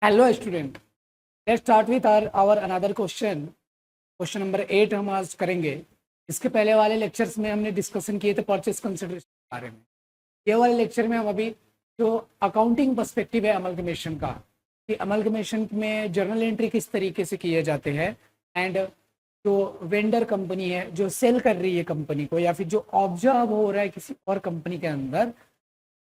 Hello student, let's start with our another question. Question number 8 हम आज करेंगे। इसके पहले वाले लेक्चर्स में हमने डिस्कशन किए थे परचेस कंसिडरेशन के बारे में। ये वाले लेक्चर में हम अभी जो अकाउंटिंग पर्सपेक्टिव है अमलगमेशन का, कि अमलगमेशन में जर्नल एंट्री किस तरीके से किए जाते हैं, एंड जो वेंडर कंपनी है जो सेल कर रही है कंपनी को, या फिर जो ऑब्जर्व हो रहा है किसी और कंपनी के अंदर,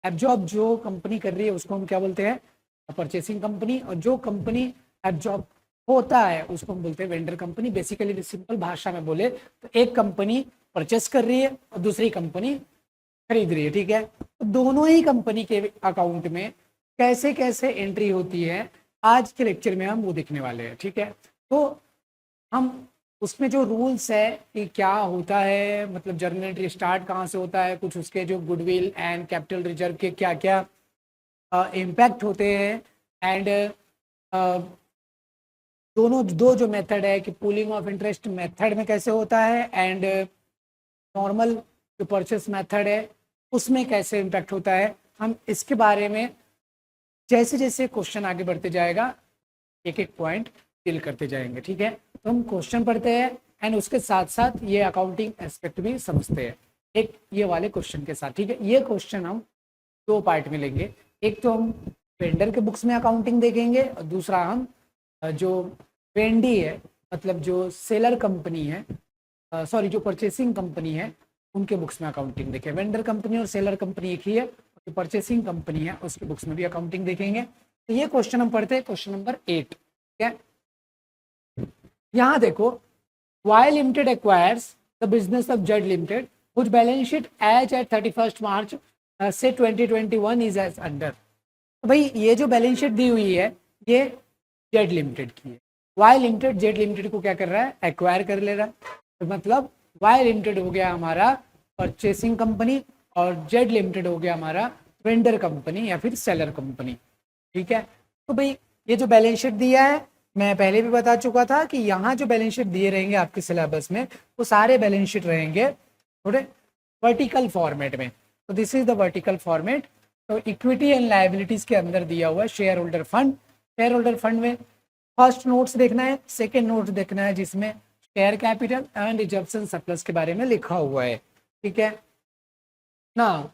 एब्जॉर्ब जो कंपनी कर रही है उसको हम क्या बोलते हैं? Purchasing company. और जो कंपनी एब्जॉर्ब होता है उसको हम बोलते हैं वेंडर कंपनी। बेसिकली सिंपल भाषा में बोले तो एक कंपनी परचेस कर रही है और दूसरी कंपनी खरीद रही है, ठीक है। तो दोनों ही कंपनी के अकाउंट में कैसे कैसे एंट्री होती है आज के लेक्चर में हम वो देखने वाले हैं, ठीक है। तो हम उसमें जो रूल्स है कि क्या होता है, मतलब जर्नल एंट्री स्टार्ट कहाँ से होता है, कुछ उसके जो गुडविल एंड कैपिटल रिजर्व के क्या क्या इम्पैक्ट होते हैं, एंड दोनों दो जो मेथड है कि पूलिंग ऑफ इंटरेस्ट मेथड में कैसे होता है, एंड नॉर्मल जो परचेस मेथड है उसमें कैसे इम्पैक्ट होता है, हम इसके बारे में जैसे जैसे क्वेश्चन आगे बढ़ते जाएगा एक एक पॉइंट डील करते जाएंगे, ठीक है। तो हम क्वेश्चन पढ़ते हैं एंड उसके साथ साथ ये अकाउंटिंग एस्पेक्ट भी समझते हैं एक ये वाले क्वेश्चन के साथ, ठीक है। ये क्वेश्चन हम दो पार्ट में लेंगे। एक तो हम वेंडर के बुक्स में अकाउंटिंग देखेंगे और दूसरा हम जो वेंडी है, मतलब जो सेलर कंपनी है, सॉरी जो परचेसिंग कंपनी है उनके बुक्स में अकाउंटिंग देखें। वेंडर कंपनी और सेलर कंपनी एक ही है, जो परचेसिंग कंपनी है उसके बुक्स में भी अकाउंटिंग देखेंगे। तो ये क्वेश्चन हम पढ़ते हैं, क्वेश्चन नंबर 8, ठीक है। यहाँ देखो, Y limited acquires the business of Z limited which balance sheet as at 31 March से 2021 इज एज अंडर। तो भाई ये जो बैलेंस शीट दी हुई है ये जेड लिमिटेड की है। वाई लिमिटेड जेड लिमिटेड को क्या कर रहा है? एक्वायर कर ले रहा है। तो मतलब वाई लिमिटेड हो गया हमारा परचेसिंग कंपनी और जेड लिमिटेड हो गया हमारा वेंडर कंपनी या फिर सेलर कंपनी, ठीक है। तो भाई ये जो बैलेंस शीट दिया है, मैं पहले भी बता चुका था कि यहाँ जो बैलेंस शीट दिए रहेंगे आपके सिलेबस में वो सारे बैलेंस शीट रहेंगे थोड़े वर्टिकल फॉर्मेट में। तो this is the vertical format. तो इक्विटी एंड लायबिलिटीज के अंदर दिया हुआ है share holder fund. Share holder fund में फर्स्ट नोट्स देखना है, सेकेंड नोट्स देखना है जिसमें share capital and reservation surplus के बारे में लिखा हुआ है, ठीक है ना।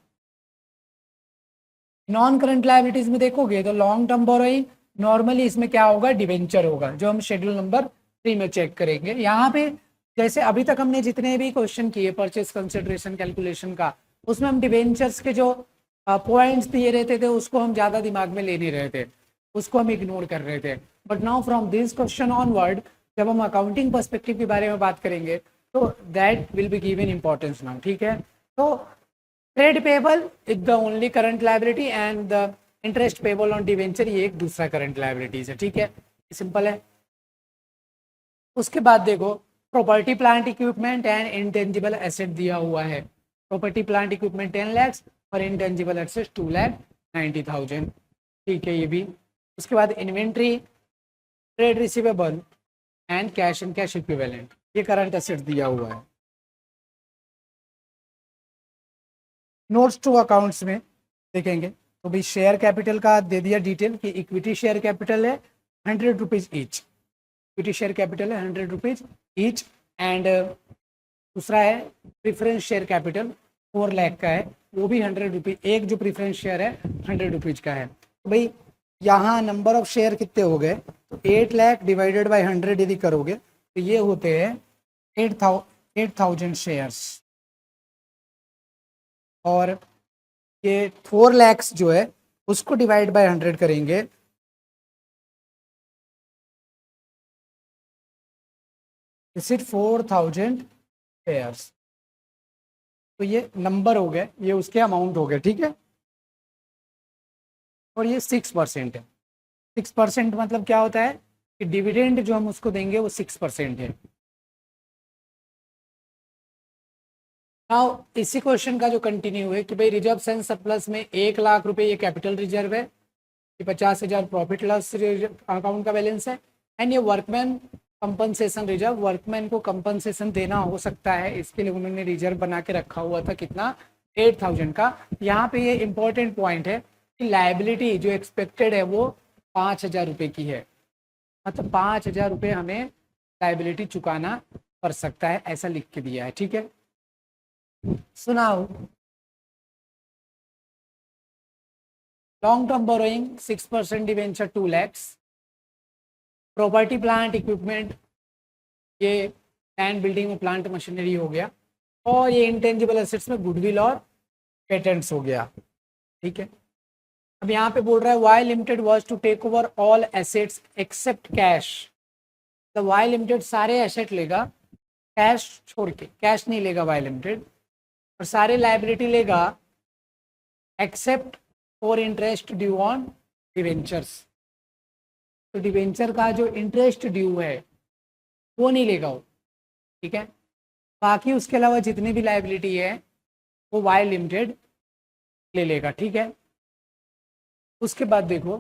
नॉन करंट लायबिलिटीज में देखोगे तो लॉन्ग टर्म बोरोइंग, नॉर्मली इसमें क्या होगा? डिवेंचर होगा, जो हम शेड्यूल नंबर 3 में चेक करेंगे। यहाँ पे जैसे अभी तक हमने जितने भी क्वेश्चन किए परचेस कंसिडरेशन कैलकुलेशन का, उसमें हम डिवेंचर्स के जो पॉइंट्स दिए रहते थे उसको हम ज्यादा दिमाग में ले नहीं रहे थे, उसको हम इग्नोर कर रहे थे। But now from this question onward जब हम अकाउंटिंग पर्सपेक्टिव के बारे में बात करेंगे तो that will be given importance now, ठीक है। तो trade payable is the only current liability and the interest payable on debenture ये एक दूसरा करंट लायबिलिटीज है, ठीक है, सिंपल है। उसके बाद देखो property plant equipment and intangible asset दिया हुआ है। प्रॉपर्टी प्लांट इक्विपमेंट 10 लाख और इंटेंजिबल एसेट 2,90,000, ठीक है ये भी। उसके बाद inventory, trade receivable and cash equivalent, ये करंट एसेट दिया हुआ है। नोट्स टू अकाउंट्स में देखेंगे तो भाई शेयर कैपिटल का दे दिया डिटेल कि इक्विटी शेयर कैपिटल है 100 rupees each, equity share capital है 100 रुपीज ईच। एंड दूसरा है प्रीफरेंस शेयर कैपिटल 4 लाख का है, वो भी 100 रुपीज, एक जो प्रीफरेंस शेयर है 100 रुपीज का है। तो भाई यहाँ नंबर ऑफ शेयर कितने हो गए? तो 8 लाख डिवाइडेड बाई 100 यदि करोगे तो ये होते हैं 8,000 शेयर्स, और ये 4 लाख जो है उसको डिवाइड बाय 100 करेंगे इस 4,000 शेयर्स। तो ये नंबर हो गए, ये उसके अमाउंट हो गए, ठीक है। और ये 6% है। 6% मतलब क्या होता है कि डिविडेंड जो हम उसको देंगे वो 6% है। नाउ इसी क्वेश्चन का जो कंटिन्यू है कि भाई रिजर्व एंड सरप्लस में 1 लाख रुपए ये कैपिटल रिजर्व है, ये 50,000 प्रॉफिट लॉस अकाउंट का बैलेंस है, एंड ये वर्कमैन कंपनसेशन रिजर्व, वर्कमैन को कंपनसेशन देना हो सकता है इसके लिए उन्होंने रिजर्व बना के रखा हुआ था कितना? 8,000 का। यहाँ पे ये इंपॉर्टेंट पॉइंट है कि लायबिलिटी जो एक्सपेक्टेड है वो 5,000 रुपये की है, मतलब 5,000 रुपये हमें लाइबिलिटी चुकाना पड़ सकता है, ऐसा लिख के दिया है। ठीक है, सुनाओ। Long term borrowing 6% debenture 2 lakhs। Property plant equipment, ये लैंड बिल्डिंग में प्लांट मशीनरी हो गया, और ये इंटेंजिबल एसेट्स में गुडविल और पेटेंट्स हो गया। ठीक है, अब यहाँ पे बोल रहा है Y limited was to take over all assets except cash. तो वाई लिमिटेड सारे एसेट लेगा, कैश छोड़ के, कैश नहीं लेगा वाई लिमिटेड, और सारे लाइबिलिटी लेगा except for interest due on debentures. तो डिवेंचर का जो इंटरेस्ट ड्यू है वो नहीं लेगा वो। ठीक है, बाकी उसके अलावा जितनी भी लाइबिलिटी है वो वाई लिमिटेड ले लेगा। ठीक है, उसके बाद देखो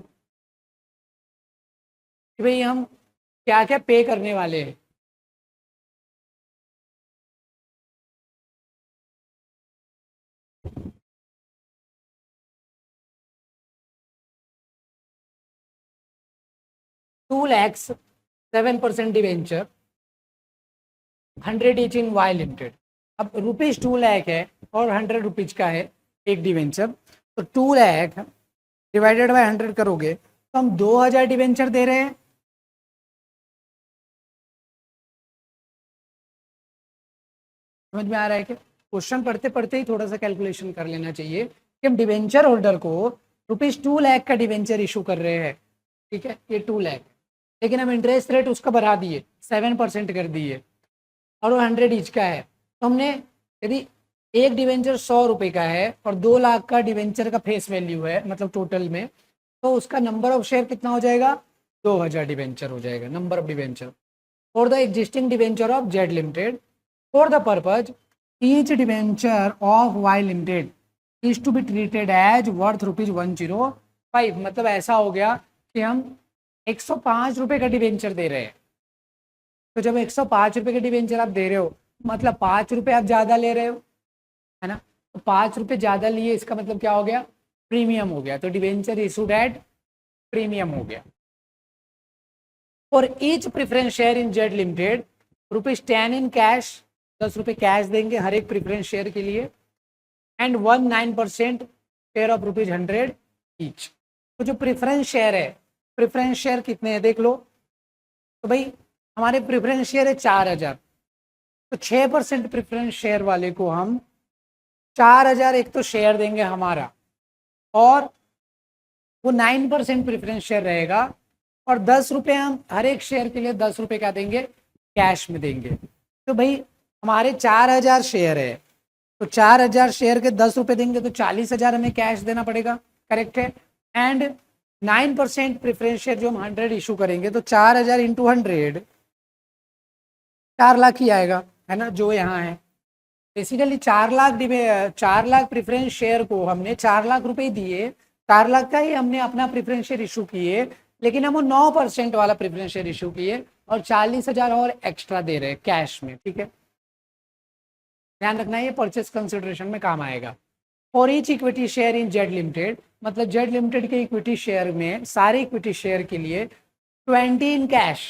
कि भाई हम क्या क्या पे करने वाले हैं। Two lakhs 7% debenture, 100 each in Y limited. अब रुपीज 2 लाख है और 100 रुपीज का है एक डिवेंचर, तो 2 लाख डिवाइडेड बाय 100 करोगे तो हम 2,000 डिवेंचर दे रहे हैं। समझ में आ रहा है कि क्वेश्चन पढ़ते पढ़ते ही थोड़ा सा कैलकुलेशन कर लेना चाहिए कि हम डिवेंचर होल्डर को रुपीज 2 लाख का डिवेंचर इशू कर रहे हैं। ठीक है, ये 2 लाख, लेकिन हम इंटरेस्ट रेट उसका बढ़ा दिए, 7% कर दिए, और वो 100 ईच का है। तो हमने, यदि एक डिवेंचर 100 रुपये का है और 2 लाख का डिवेंचर का फेस वैल्यू है, मतलब टोटल में, तो उसका नंबर ऑफ शेयर कितना हो जाएगा, 2,000 डिवेंचर हो जाएगा, number of debenture for the existing debenture of Z limited for the purpose each debenture of Y limited is to be treated as worth ₹105। मतलब ऐसा हो गया कि हम 105 रुपये का डिवेंचर दे रहे हैं। तो जब 105 रुपये के डिवेंचर आप दे रहे हो, मतलब 5 रुपये आप ज़्यादा ले रहे हो, है ना। तो 5 रुपये ज़्यादा लिए, इसका मतलब क्या हो गया, प्रीमियम हो गया। तो डिवेंचर इशूड एट प्रीमियम हो गया। For each preference share in Z limited ₹10 in cash, 10 रुपये कैश देंगे हर एक प्रेफरेंस शेयर के लिए, एंड 19% शेयर ऑफ ₹100 ईच। तो जो प्रेफरेंस शेयर है, प्रेफरेंस शेयर कितने हैं देख लो। तो भाई हमारे प्रेफरेंस शेयर है 4,000, तो 6% प्रेफरेंस शेयर वाले को हम 4,000 एक तो शेयर देंगे हमारा, और वो 9% प्रेफरेंस शेयर रहेगा, और 10 रुपये हम हर एक शेयर के लिए 10 रुपये क्या देंगे, कैश में देंगे। तो भाई हमारे 4,000 शेयर है, तो 4,000 शेयर के 10 रुपये देंगे तो 40,000 हमें कैश देना पड़ेगा, करेक्ट है। एंड 9% प्रेफरेंस शेयर जो हम 100 इशू करेंगे, तो 4,000 इंटू 100 4 लाख ही आएगा, है ना, जो यहाँ है। बेसिकली 4 लाख प्रेफरेंस शेयर को हमने 4 लाख रुपए दिए, 4 लाख का ही हमने अपना प्रेफरेंस शेयर इशू किए, लेकिन हम वो 9% वाला प्रेफरेंस शेयर इशू किए और 40,000 और एक्स्ट्रा दे रहे हैं कैश में। ठीक है, ध्यान रखना, ये परचेस कंसिडरेशन में काम आएगा। For each equity share in Z limited, मतलब जेड लिमिटेड के इक्विटी शेयर में, सारे इक्विटी शेयर के लिए 20 इन कैश,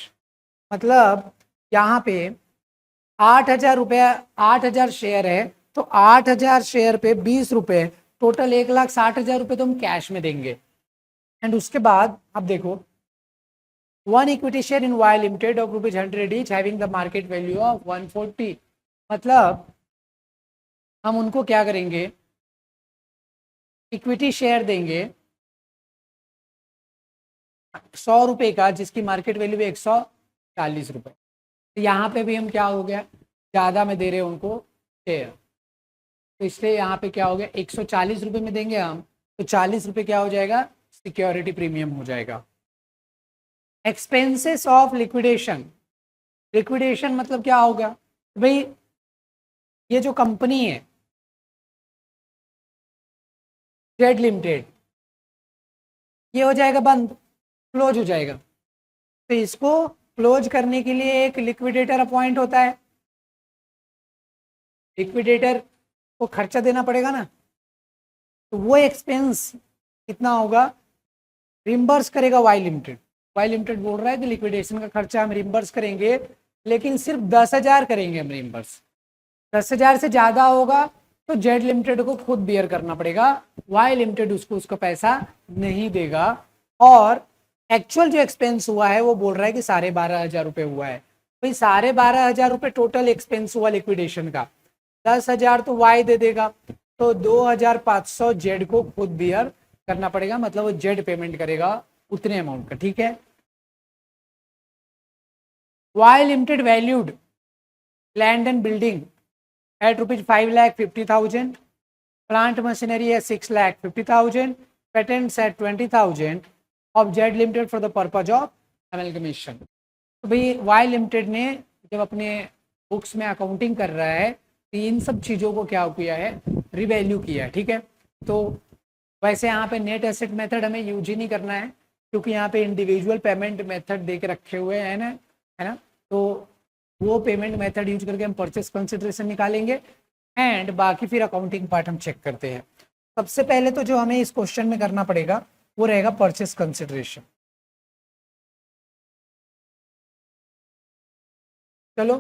मतलब यहाँ पे 8,000 रुपया, 8,000 शेयर है, तो 8,000 शेयर पे 20 रुपये, टोटल 1,60,000 रुपये तो हम कैश में देंगे। एंड उसके बाद अब देखो, 1 equity share in Y limited of ₹100 each having the market value of 140, मतलब हम उनको क्या करेंगे, इक्विटी शेयर देंगे 100 रुपये का, जिसकी मार्केट वैल्यू है 140 रुपये। तो यहाँ पे भी हम क्या हो गया, ज़्यादा में दे रहे हैं उनको शेयर, तो इसलिए यहाँ पे क्या हो गया, 140 रुपये में देंगे हम, तो 40 रुपये क्या हो जाएगा, सिक्योरिटी प्रीमियम हो जाएगा। एक्सपेंसेस ऑफ लिक्विडेशन, लिक्विडेशन मतलब क्या होगा भाई, ये जो कंपनी है जेड लिमिटेड, ये हो जाएगा बंद, क्लोज हो जाएगा। तो इसको क्लोज करने के लिए एक लिक्विडेटर अपॉइंट होता है, लिक्विडेटर को खर्चा देना पड़ेगा ना, तो वो एक्सपेंस कितना होगा, रिम्बर्स करेगा वाई लिमिटेड। वाई लिमिटेड बोल रहा है कि लिक्विडेशन का खर्चा हम रिम्बर्स करेंगे, लेकिन सिर्फ 10,000 करेंगे हम रिम्बर्स। 10,000 से ज़्यादा होगा तो जेड लिमिटेड को खुद बियर करना पड़ेगा, वाई लिमिटेड उसको उसका पैसा नहीं देगा। और एक्चुअल जो एक्सपेंस हुआ है वो बोल रहा है कि 12,500 रुपये हुआ है। भाई 12,500 रुपये टोटल एक्सपेंस हुआ लिक्विडेशन का, 10,000 तो वाई दे देगा, तो 2,500 जेड को खुद बियर करना पड़ेगा, मतलब वो जेड पेमेंट करेगा उतने अमाउंट का। ठीक है। Y limited valued land and building at rupees 5,50,000, plant machinery at 6,50,000, patents at 20,000 of Z Limited for the purpose of amalgamation। तो भाई वाई लिमिटेड ने जब अपने बुक्स में अकाउंटिंग कर रहा है तो इन सब चीज़ों को क्या किया है, रिवैल्यू किया है। ठीक है। तो वैसे यहाँ पे नेट एसेट मेथड हमें यूज ही नहीं करना है, क्योंकि यहाँ पे इंडिविजुअल पेमेंट मेथड दे के रखे हुए हैं ना, है ना। तो वो पेमेंट मेथड यूज करके हम परचेस कंसिडरेशन निकालेंगे एंड बाकी फिर अकाउंटिंग पार्ट हम चेक करते हैं। सबसे पहले तो जो हमें इस क्वेश्चन में करना पड़ेगा वो रहेगा परचेस कंसिडरेशन। चलो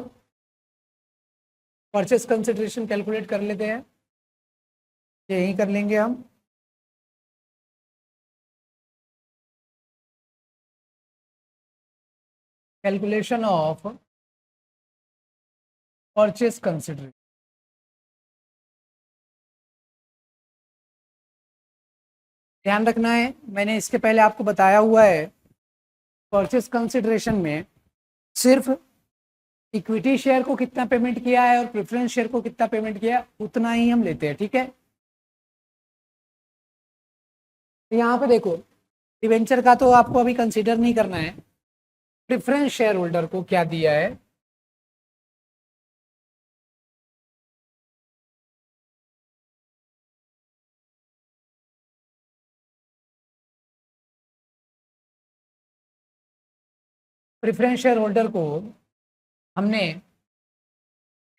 परचेस कंसिडरेशन कैलकुलेट कर लेते हैं, यही कर लेंगे हम। Calculation of purchase consideration. ध्यान रखना है, मैंने इसके पहले आपको बताया हुआ है, परचेस कंसिडरेशन में सिर्फ इक्विटी शेयर को कितना पेमेंट किया है और प्रेफरेंस शेयर को कितना पेमेंट किया है उतना ही हम लेते हैं। ठीक है। तो यहाँ पे देखो, डिवेंचर का तो आपको अभी कंसीडर नहीं करना है, प्रेफरेंस शेयर होल्डर को क्या दिया है, प्रेफरेंस शेयर होल्डर को हमने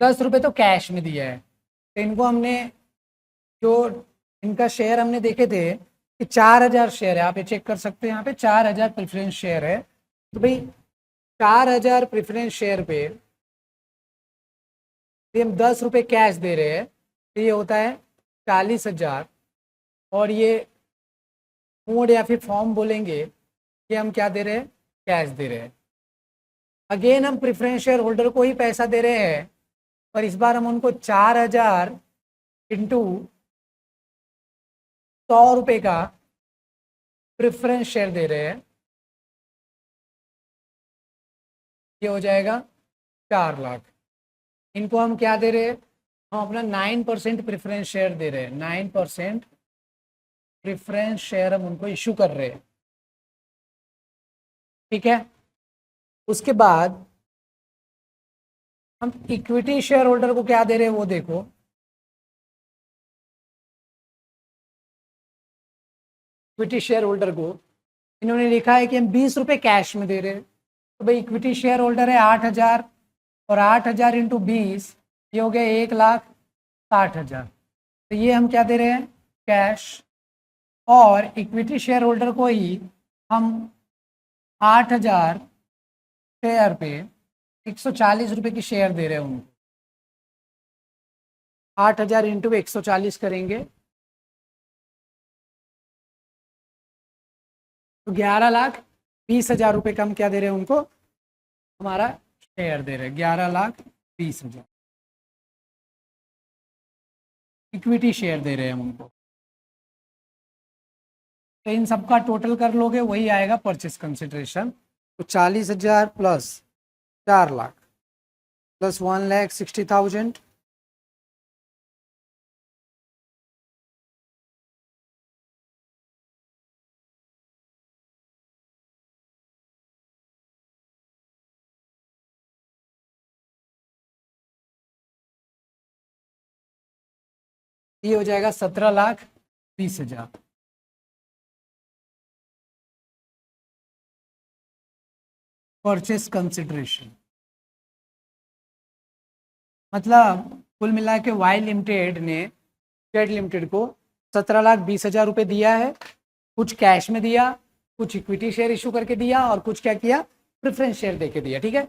10 रुपये तो कैश में दिया है। तो इनको हमने जो इनका शेयर हमने देखे थे कि 4,000 शेयर है, आप ये चेक कर सकते हैं, यहाँ पे 4,000 प्रेफरेंस शेयर है। तो भाई 4,000 प्रेफरेंस शेयर पे हम 10 रुपये कैश दे रहे हैं, तो ये होता है 40,000। और ये मोड या फिर फॉर्म बोलेंगे कि हम क्या दे रहे हैं, कैश दे रहे हैं। अगेन हम प्रेफरेंस शेयर होल्डर को ही पैसा दे रहे हैं, और इस बार हम उनको 4,000 इंटू 100 रुपये का प्रेफरेंस शेयर दे रहे हैं, ये हो जाएगा 4 लाख। इनको हम क्या दे रहे हैं, हम अपना 9% प्रेफरेंस शेयर दे रहे हैं, 9% प्रेफरेंस शेयर हम उनको इशू कर रहे हैं। ठीक है। उसके बाद हम इक्विटी शेयर होल्डर को क्या दे रहे हैं वो देखो, इक्विटी शेयर होल्डर को इन्होंने लिखा है कि हम 20 रुपये कैश में दे रहे हैं। तो भाई इक्विटी शेयर होल्डर है 8,000, और 8,000 इंटू 20 ये हो गया 1,60,000। तो ये हम क्या दे रहे हैं, कैश। और इक्विटी शेयर होल्डर को ही हम 8,000 शेयर पे 140 रुपये की शेयर दे रहे हैं उनको। 8,000 इंटू 140 करेंगे तो 11,20,000 रुपये का हम क्या दे रहे हैं उनको, हमारा शेयर दे रहे हैं 11,20,000 इक्विटी शेयर दे रहे हैं हम उनको। तो इन सबका टोटल कर लोगे वही आएगा परचेस कंसिडरेशन। तो 40,000 प्लस 4 लाख प्लस 1,60,000 ये हो जाएगा 17,20,000। परचेस कंसिडरेशन मतलब कुल मिला के वाई लिमिटेड ने जेड लिमिटेड को 17,20,000 रुपये दिया है, कुछ कैश में दिया, कुछ इक्विटी शेयर इशू करके दिया और कुछ क्या किया, प्रेफरेंस शेयर देके दिया। ठीक है,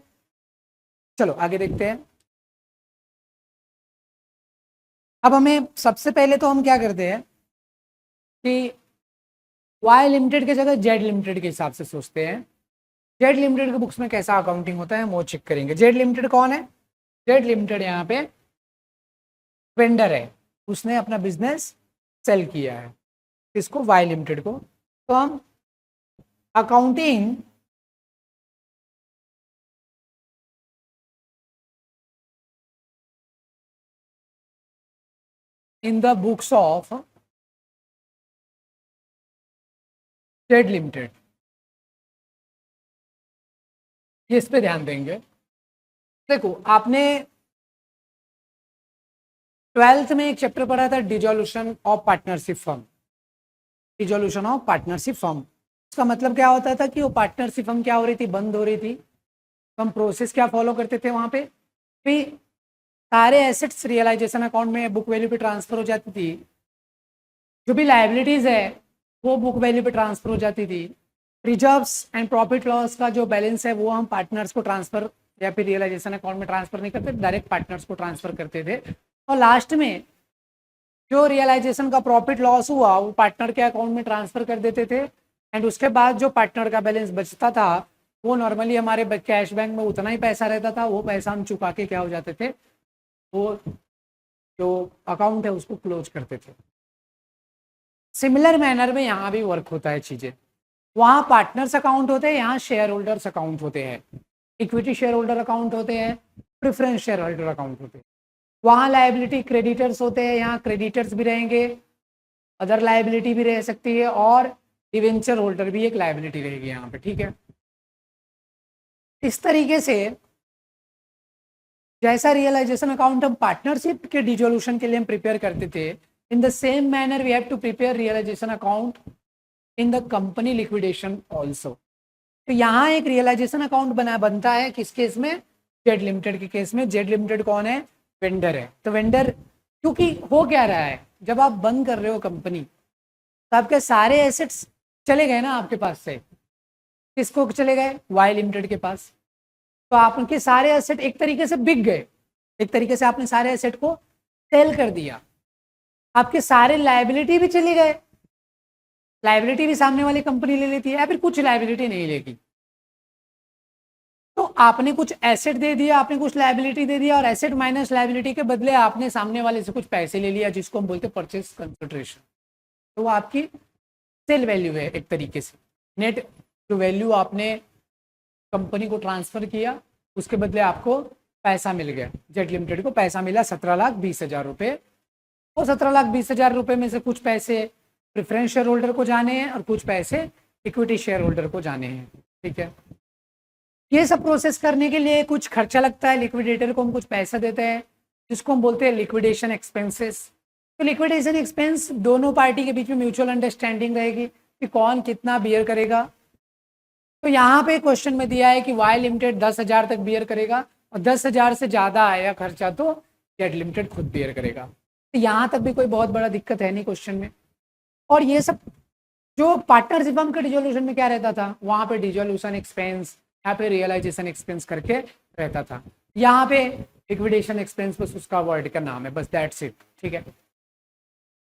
चलो आगे देखते हैं। अब हमें सबसे पहले तो हम क्या करते हैं कि वाई लिमिटेड की जगह जेड लिमिटेड के हिसाब से सोचते हैं। जेड लिमिटेड के बुक्स में कैसा अकाउंटिंग होता है वो चेक करेंगे। जेड लिमिटेड कौन है? जेड लिमिटेड यहाँ पे वेंडर है, उसने अपना बिजनेस सेल किया है इसको, वाई लिमिटेड को। तो हम accounting in the books of Z limited, ये इस पे ध्यान देंगे। देखो आपने 12th में एक चैप्टर पढ़ा था dissolution of partnership firm. Dissolution of partnership firm, इसका मतलब क्या होता था कि वो पार्टनरशिप फर्म क्या हो रही थी, बंद हो रही थी। तो हम प्रोसेस क्या फॉलो करते थे वहां पे, फिर सारे एसेट्स रियलाइजेशन अकाउंट में बुक वैल्यू पे ट्रांसफर हो जाती थी। जो भी लाइबिलिटीज है वो बुक वैल्यू पे ट्रांसफर हो जाती थी। रिजर्व्स एंड प्रॉफिट लॉस का जो बैलेंस है वो हम पार्टनर्स को ट्रांसफर या फिर रियलाइजेशन अकाउंट में ट्रांसफर नहीं करते, डायरेक्ट पार्टनर्स को ट्रांसफर करते थे। और लास्ट में जो रियलाइजेशन का प्रॉफिट लॉस हुआ वो पार्टनर के अकाउंट में ट्रांसफर कर देते थे। एंड उसके बाद जो पार्टनर का बैलेंस बचता था वो नॉर्मली हमारे कैश बैंक में उतना ही पैसा रहता था, वो पैसा हम चुका के क्या हो जाते थे, वो जो अकाउंट है उसको क्लोज करते थे। सिमिलर मैनर में यहाँ भी वर्क होता है चीजें। वहाँ पार्टनर्स अकाउंट होते हैं, यहाँ शेयर होल्डर्स अकाउंट होते हैं, इक्विटी शेयर होल्डर अकाउंट होते हैं, प्रेफरेंस शेयर होल्डर अकाउंट होते हैं। वहाँ लायबिलिटी क्रेडिटर्स होते हैं, यहाँ क्रेडिटर्स भी रहेंगे, अदर लायबिलिटी भी रह सकती है, और डिवेंचर होल्डर भी एक लायबिलिटी रहेगी यहाँ पे। ठीक है, इस तरीके से जैसा रियलाइजेशन अकाउंट हम पार्टनरशिप के डिसोल्यूशन के लिए हम प्रिपेयर करते थे, in the same manner we have to prepare realisation account in the company liquidation also. तो यहाँ एक रियलाइजेशन अकाउंट बनता है किस केस में, जेड लिमिटेड के केस में। जेड लिमिटेड कौन है, वेंडर है। तो वेंडर, क्योंकि हो क्या रहा है, जब आप बंद कर रहे हो कंपनी तो आपके सारे एसेट्स चले गए ना आपके पास से, किसको चले गए, वाई लिमिटेड के पास। तो आपके सारे एसेट एक तरीके से बिक गए, एक तरीके से आपने सारे एसेट को सेल कर दिया, आपके सारे लायबिलिटी भी चले गए। लायबिलिटी भी सामने वाली कंपनी ले लेती है या फिर कुछ लायबिलिटी नहीं लेगी। तो आपने कुछ एसेट दे दिया, आपने कुछ लायबिलिटी दे दिया, और एसेट माइनस लायबिलिटी के बदले आपने सामने वाले से कुछ पैसे ले लिया, जिसको हम बोलते हैं परचेस कंसिडरेशन। तो वो आपकी सेल वैल्यू है एक तरीके से। नेट जो वैल्यू आपने कंपनी को ट्रांसफर किया उसके बदले आपको पैसा मिल गया। जेड लिमिटेड को पैसा मिला 17,20,000 रुपये। वो 17,20,000 रुपये में से कुछ पैसे प्रेफरेंस शेयर होल्डर को जाने हैं और कुछ पैसे इक्विटी शेयर होल्डर को जाने हैं। ठीक है, ये सब प्रोसेस करने के लिए कुछ खर्चा लगता है, लिक्विडेटर को हम कुछ पैसा देते हैं जिसको हम बोलते हैं लिक्विडेशन एक्सपेंसेस। तो लिक्विडेशन एक्सपेंस दोनों पार्टी के बीच में म्यूचुअल अंडरस्टैंडिंग रहेगी कि कौन कितना बियर करेगा। तो यहाँ पे क्वेश्चन में दिया है कि वाई लिमिटेड 10,000 तक बियर करेगा, और 10,000 से ज़्यादा आया खर्चा तो जेड लिमिटेड खुद बियर करेगा। तो यहाँ तक भी कोई बहुत बड़ा दिक्कत है नहीं क्वेश्चन में। और ये सब जो पार्टनरशिप फर्म के डिसोल्यूशन में क्या रहता था, वहाँ पे डिसोल्यूशन एक्सपेंस यहाँ पे रियलाइजेशन एक्सपेंस करके रहता था। यहाँ पे लिक्विडेशन एक्सपेंस बस उसका वर्ड का नाम है, बस दैट्स इट। ठीक है,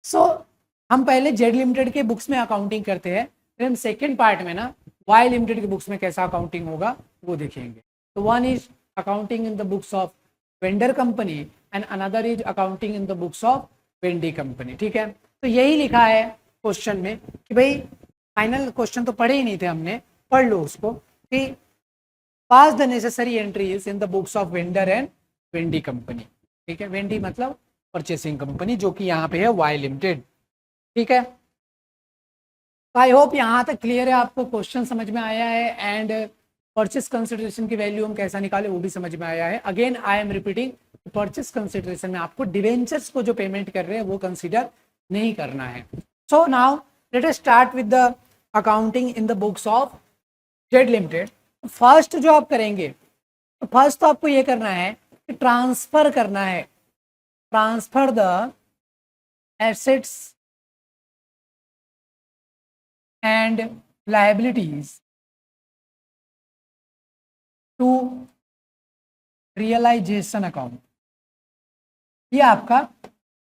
सो हम पहले जेड लिमिटेड के बुक्स में अकाउंटिंग करते हैं, फिर हम सेकेंड पार्ट में ना वाई लिमिटेड के बुक्स में कैसा अकाउंटिंग होगा वो देखेंगे। तो one is accounting in the books of vendor company and another is accounting in the books of Wendy company. ठीक है, तो यही लिखा है क्वेश्चन में कि भाई फाइनल क्वेश्चन तो पढ़े ही नहीं थे हमने, पढ़ लो उसको कि pass the necessary entries in the books of vendor and vendee company. ठीक है, वेंडी मतलब परचेसिंग कंपनी, जो कि यहाँ पे है वाई लिमिटेड। ठीक है, आई होप यहाँ तक क्लियर है, आपको क्वेश्चन समझ में आया है एंड परचेस कंसिडरेशन की वैल्यू हम कैसा निकाले वो भी समझ में आया है। Again I am repeating, purchase consideration में आपको डिवेंचर्स को जो पेमेंट कर रहे हैं वो कंसिडर नहीं करना है। So now let us start with the accounting in the books of Z limited. First जो आप करेंगे, तो फर्स्ट तो आपको ये करना है कि ट्रांसफर करना है, transfer the assets and liabilities to realisation account, ये आपका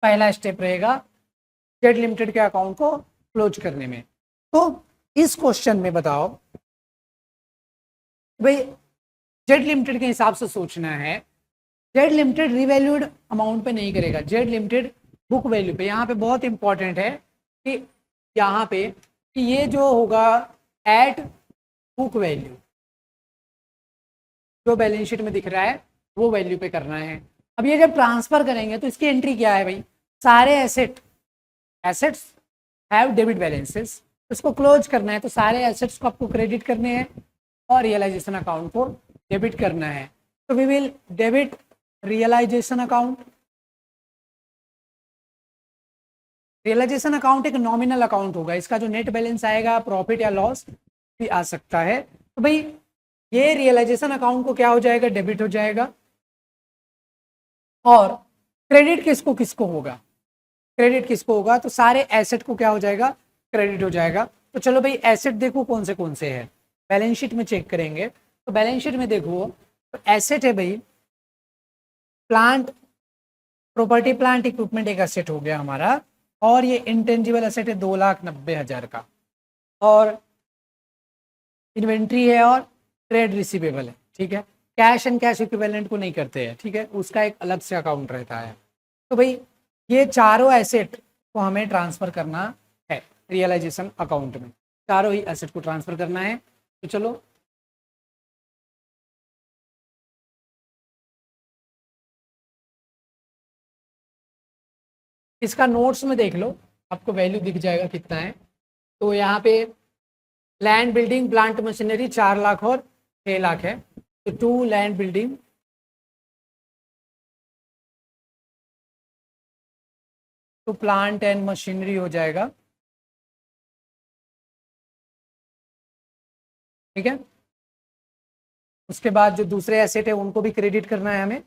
पहला स्टेप रहेगा जेड लिमिटेड के अकाउंट को क्लोज करने में। तो इस क्वेश्चन में बताओ भाई, जेड लिमिटेड के हिसाब से सोचना है, जेड लिमिटेड रिवैल्यूड अमाउंट पे नहीं करेगा, जेड लिमिटेड बुक वैल्यू पे। यहाँ पे बहुत इंपॉर्टेंट है कि यहाँ पे कि ये जो होगा एट बुक वैल्यू, जो बैलेंस शीट में दिख रहा है वो वैल्यू पे करना है। अब ये जब ट्रांसफर करेंगे तो इसकी एंट्री क्या है भाई, सारे एसेट्स हैव डेबिट बैलेंसेस, इसको क्लोज करना है तो सारे एसेट्स को आपको क्रेडिट करने हैं और रियलाइजेशन अकाउंट को डेबिट करना है। तो we will debit realisation account. Realisation account एक नॉमिनल अकाउंट होगा, इसका जो नेट बैलेंस आएगा प्रॉफिट या लॉस भी आ सकता है। तो भाई ये रियलाइजेशन अकाउंट को क्या हो जाएगा, डेबिट हो जाएगा। और क्रेडिट किसको किसको होगा, क्रेडिट किसको होगा, तो सारे एसेट को क्या हो जाएगा, क्रेडिट हो जाएगा। तो चलो भाई एसेट देखो कौन से हैं, बैलेंस शीट में चेक करेंगे तो बैलेंस शीट में देखो तो एसेट है भाई प्लांट, प्रॉपर्टी प्लांट इक्विपमेंट एक एसेट हो गया हमारा, और ये इंटेंजिबल एसेट है 2,90,000 का, और इन्वेंट्री है और ट्रेड रिसीवेबल है। ठीक है, कैश एंड कैश इक्विवेलेंट को नहीं करते हैं, ठीक है, उसका एक अलग से अकाउंट रहता है। तो भाई ये चारों एसेट को हमें ट्रांसफर करना है रियलाइजेशन अकाउंट में, चारों ही एसेट को ट्रांसफर करना है। तो चलो इसका नोट्स में देख लो, आपको वैल्यू दिख जाएगा कितना है। तो यहाँ पे land building plant machinery 4 lakh और 6 लाख है, तो 2 लैंड बिल्डिंग तो प्लांट एंड मशीनरी हो जाएगा। ठीक है, उसके बाद जो दूसरे एसेट है उनको भी क्रेडिट करना है हमें।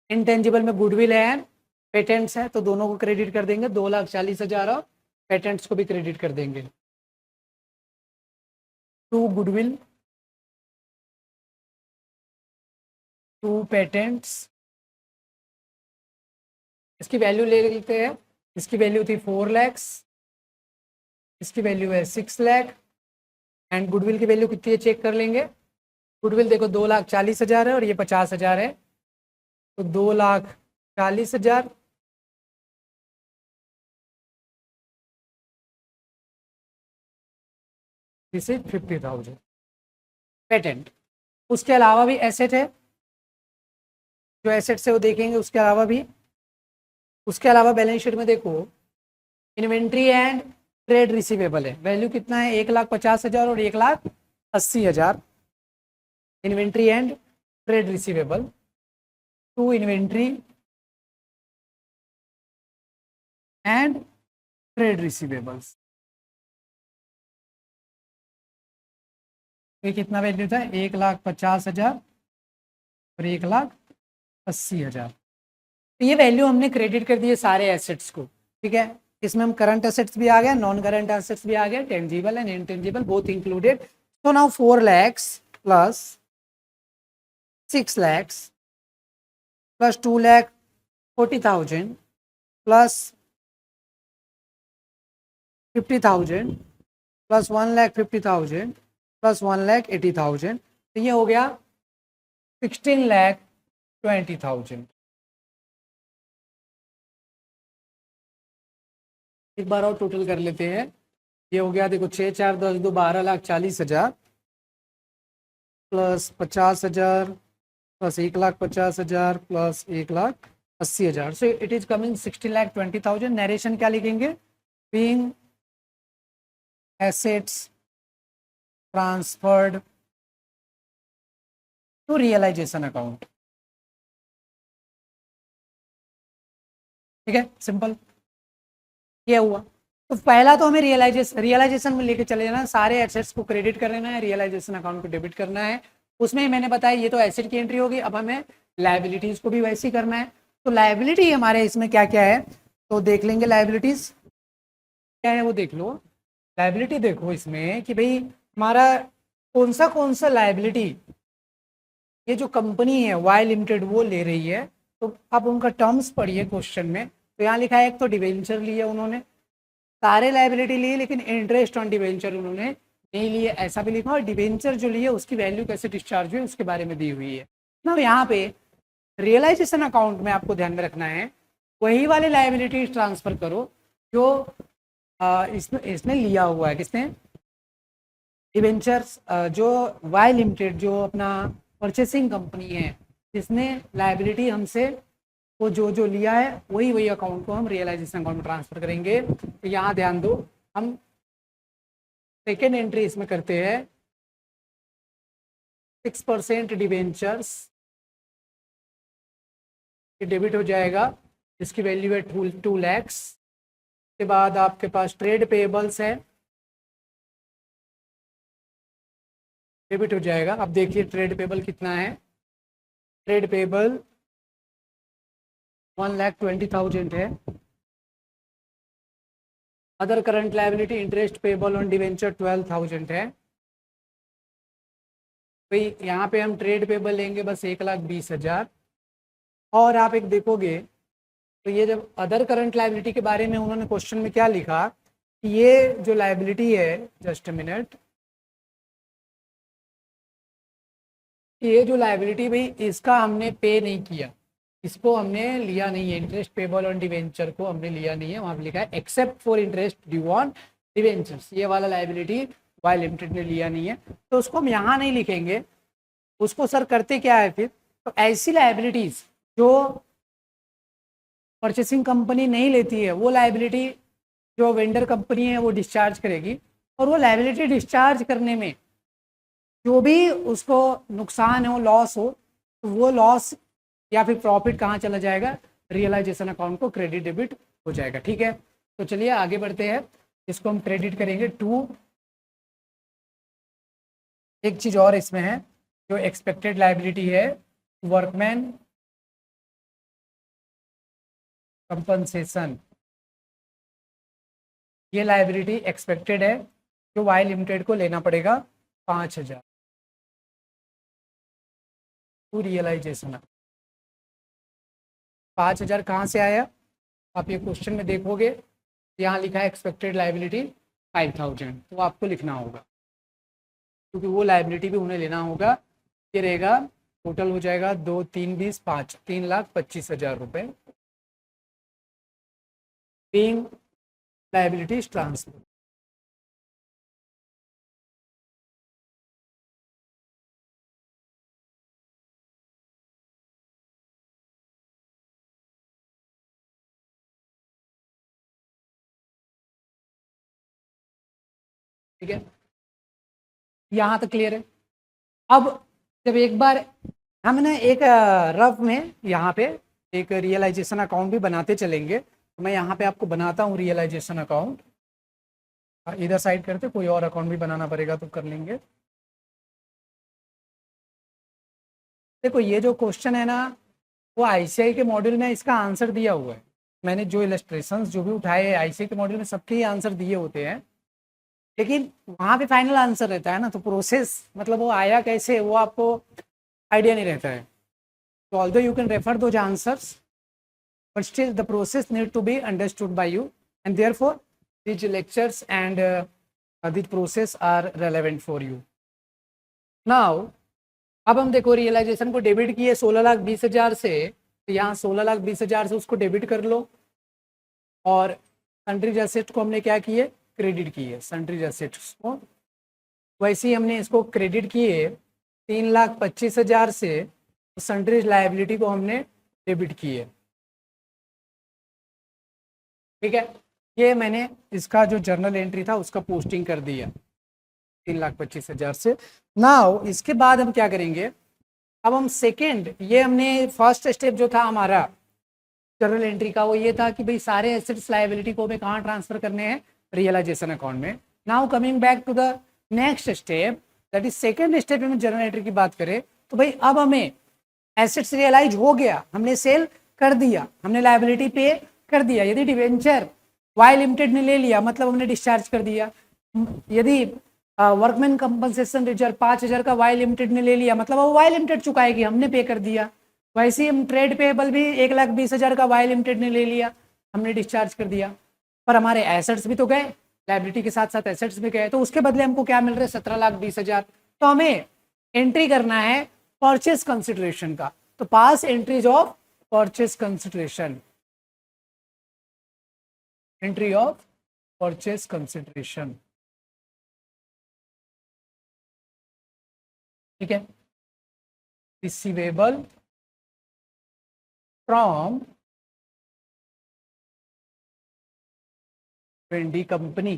इंटेंजिबल में गुडविल है एंड पेटेंट्स है, तो दोनों को क्रेडिट कर देंगे, 2,40,000 और पेटेंट्स को भी क्रेडिट कर देंगे। 2 गुडविल 2 पेटेंट्स, इसकी वैल्यू ले लेते हैं, इसकी वैल्यू थी 4 लाख, इसकी वैल्यू है 6 लाख, एंड गुडविल की वैल्यू कितनी है चेक कर लेंगे। गुडविल देखो 2,40,000 है और ये 50,000 है, तो 2,40,000 दिस इज 50,000 पेटेंट। उसके अलावा भी एसेट है, जो एसेट से वो देखेंगे, उसके अलावा बैलेंस शीट में देखो इन्वेंट्री एंड ट्रेड रिसीवेबल है, वैल्यू कितना है 1,50,000 और 1,80,000। Inventory and trade receivable, 2 inventory and trade receivables, ये कितना वैल्यू था 1,50,000 और 1,80,000। तो ये वैल्यू हमने क्रेडिट कर दी है सारे एसेट्स को। ठीक है, इसमें हम करंट एसेट्स भी आ गया, नॉन करंट एसेट्स भी आ गया, tangible and intangible both included. तो now 4 lakhs plus 6 lakhs plus 2,40,000 plus 50,000 plus 1,50,000 plus 1,80,000, तो ये हो गया 16,20,000। एक बार और टोटल कर लेते हैं, ये हो गया देखो 6 4 10 2 12,40,000 plus 50,000 plus 1,50,000 plus 1,80,000, so it is coming 16,20,000। Narration क्या लिखेंगे, being assets transferred to realisation account. ठीक है, सिंपल ये हुआ। तो पहला तो हमें रियलाइजेशन में लेके चले जाना, सारे एसेट्स को क्रेडिट कर लेना है, रियलाइजेशन अकाउंट को डेबिट करना है। उसमें ही मैंने बताया ये तो एसेट की एंट्री होगी, अब हमें लायबिलिटीज को भी वैसे ही करना है। तो लायबिलिटी हमारे इसमें क्या क्या है तो देख लेंगे, लायबिलिटीज क्या है वो देख लो। लायबिलिटी देखो इसमें कि भाई हमारा कौन सा लायबिलिटी ये जो कंपनी है वाई लिमिटेड वो ले रही है। तो आप उनका टर्म्स पढ़िए क्वेश्चन में। तो यहाँ लिखा है एक तो डिवेंचर लिए उन्होंने, सारे लायबिलिटी लिए लेकिन इंटरेस्ट ऑन डिवेंचर उन्होंने नहीं लिए, ऐसा भी लिखा। और डिवेंचर जो लिए उसकी वैल्यू कैसे डिस्चार्ज हुई उसके बारे में दी हुई है ना। यहाँ पे रियलाइजेशन अकाउंट में आपको ध्यान में रखना है वही वाले लायबिलिटी ट्रांसफर करो जो इसमें लिया हुआ है। किसने? डिवेंचर्स, जो वाई लिमिटेड जो अपना परचेसिंग कंपनी है जिसने लायबिलिटी हमसे वो जो लिया है वही अकाउंट को हम रियलाइजेशन अकाउंट में ट्रांसफर करेंगे। तो यहाँ ध्यान दो, हम सेकेंड एंट्री इसमें करते हैं 6% डिवेंचर्स डेबिट हो जाएगा जिसकी वैल्यू है 2 lakhs। के बाद आपके पास ट्रेड पेएबल्स है, डेबिट हो जाएगा। अब देखिए ट्रेड पेएबल कितना है, ट्रेड पेएबल 1,20,000 है। Other current liability interest payable on debenture 12,000 है। भाई यहाँ पे हम ट्रेड पेएबल लेंगे बस 1,20,000। और आप एक देखोगे तो ये जब अदर करंट लायबिलिटी के बारे में उन्होंने क्वेश्चन में क्या लिखा कि ये जो लायबिलिटी है, जस्ट अ मिनट, ये जो लायबिलिटी भाई इसका हमने पे नहीं किया, इसको हमने लिया नहीं है, इंटरेस्ट पेबल ऑन डिवेंचर को हमने लिया नहीं है। वहां पे लिखा है except for interest due on debentures, ये वाला लायबिलिटी वाई लिमिटेड ने लिया नहीं है। तो उसको हम यहाँ नहीं लिखेंगे, उसको सर करते क्या है फिर, तो ऐसी लायबिलिटीज जो परचेसिंग कंपनी नहीं लेती है वो लायबिलिटी जो वेंडर कंपनी है वो डिस्चार्ज करेगी। और वो लायबिलिटी डिस्चार्ज करने में जो भी उसको नुकसान हो, लॉस हो, तो वो लॉस या फिर प्रॉफिट कहाँ चला जाएगा, रियलाइजेशन अकाउंट को क्रेडिट डेबिट हो जाएगा। ठीक है, तो चलिए आगे बढ़ते हैं। इसको हम क्रेडिट करेंगे टू, एक चीज और इसमें है जो एक्सपेक्टेड लायबिलिटी है, वर्कमैन कंपनसेशन, ये लायबिलिटी एक्सपेक्टेड है जो वाई लिमिटेड को लेना पड़ेगा 5,000 टू रियलाइजेशन। 5,000 कहाँ से आया, आप ये क्वेश्चन में देखोगे यहाँ लिखा है एक्सपेक्टेड लायबिलिटी 5,000, तो आपको लिखना होगा क्योंकि वो लायबिलिटी भी उन्हें लेना होगा। ये रहेगा टोटल हो जाएगा 2, 3, 20, 5, 3,25,000 रुपये बीइंग लायबिलिटीज ट्रांसफर। ठीक है, यहाँ तक क्लियर है। अब जब एक बार हमने एक रफ में यहाँ पे एक रियलाइजेशन अकाउंट भी बनाते चलेंगे, तो मैं यहाँ पे आपको बनाता हूँ रियलाइजेशन अकाउंट। इधर साइड करते, कोई और अकाउंट भी बनाना पड़ेगा तो कर लेंगे। देखो ये जो क्वेश्चन है ना वो आईसीआई के मॉड्यूल में इसका आंसर दिया हुआ है। मैंने जो इलस्ट्रेशंस जो भी उठाए हैं आईसीआई के मॉड्यूल में सबके ही आंसर दिए होते हैं, लेकिन वहाँ पे फाइनल आंसर रहता है ना, तो प्रोसेस मतलब वो आया कैसे वो आपको आइडिया नहीं रहता है। तो although you can refer those answers but still the process need to be understood by you and therefore these lectures and these process are relevant for you. Now अब हम देखो रियलाइजेशन को डेबिट किए 16,20,000 से, तो यहाँ 16,20,000 से उसको डेबिट कर लो और सन्ड्रीज एसेट को हमने क्या किए, क्रेडिट किए सन्ड्रीज एसेट्स को। वैसे ही हमने इसको क्रेडिट किए 3,25,000 से, तो सन्ड्रीज लायबिलिटी को हमने डेबिट किए। ठीक है, ये मैंने इसका जो जर्नल एंट्री था उसका पोस्टिंग कर दिया 3,25,000 से। नाउ इसके बाद हम क्या करेंगे, अब हम सेकेंड, ये हमने फर्स्ट स्टेप जो था हमारा जर्नल एंट्री का वो ये था कि भाई सारे एसेट्स लायबिलिटी को हमें कहाँ ट्रांसफर करने हैं, रियलाइजेशन अकाउंट में। Now coming back to the next step, that is second step में जर्नल एंट्री की बात करें तो भाई अब हमें एसेट्स रियलाइज हो गया, हमने सेल कर दिया, हमने लायबिलिटी पे कर दिया। यदि डिवेंचर वाई लिमिटेड ने ले लिया मतलब हमने डिस्चार्ज कर दिया, यदि वर्कमैन कंपनसेशन रिजर्व 5,000 का वाई लिमिटेड ने ले लिया, मतलब वो वाई लिमिटेड चुकाएगी, हमने पे कर दिया। वैसे ही हम ट्रेड पेबल भी 1,20,000 का वाई लिमिटेड ने ले लिया, हमने डिस्चार्ज कर दिया। पर हमारे एसेट्स भी तो गए, लाइबिलिटी के साथ साथ एसेट्स भी गए, तो उसके बदले हमको क्या मिल रहा है? 17,20,000। तो हमें एंट्री करना है परचेस कंसिडरेशन का। तो pass entries of purchase consideration, entry of purchase consideration, ठीक है। रिसीवेबल फ्रॉम वेंडी कंपनी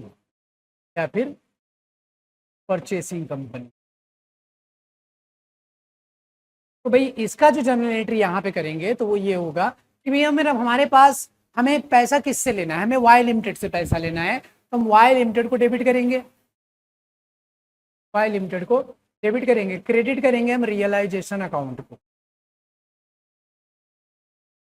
या फिर परचेसिंग कंपनी। तो भाई इसका जो जनरल एंट्री यहाँ पे करेंगे तो वो ये होगा कि भैया मेरा हमारे पास हमें पैसा किससे लेना है? हमें वाई लिमिटेड से पैसा लेना है, तो हम वाई लिमिटेड को डेबिट करेंगे, वाई लिमिटेड को डेबिट करेंगे। क्रेडिट करेंगे हम रियलाइजेशन अकाउंट को,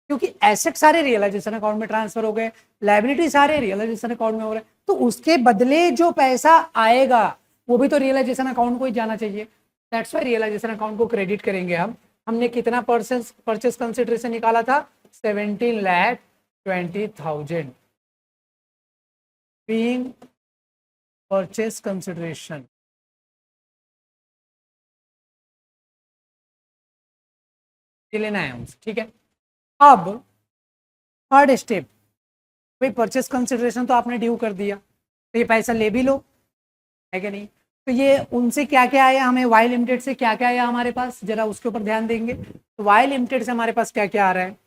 क्योंकि एसेट सारे रियलाइजेशन अकाउंट में ट्रांसफर हो गए, लायबिलिटी सारे रियलाइजेशन अकाउंट में हो रहे, तो उसके बदले जो पैसा आएगा वो भी तो रियलाइजेशन अकाउंट को ही जाना चाहिए। दैट्स वाई रियलाइजेशन अकाउंट को क्रेडिट करेंगे हम। हमने कितना परचेस कंसिडरेशन निकाला था? 17,20,000 बीइंग परचेस कंसिडरेशन। ये लेना है हमसे, ठीक है। अब थर्ड स्टेप, भाई परचेस कंसिडरेशन तो आपने ड्यू कर दिया, तो ये पैसा ले भी लो, है कि नहीं? तो ये उनसे क्या क्या आया, हमें वाई लिमिटेड से क्या क्या आया हमारे पास, जरा उसके ऊपर ध्यान देंगे। तो वाई लिमिटेड से हमारे पास क्या क्या आ रहा है?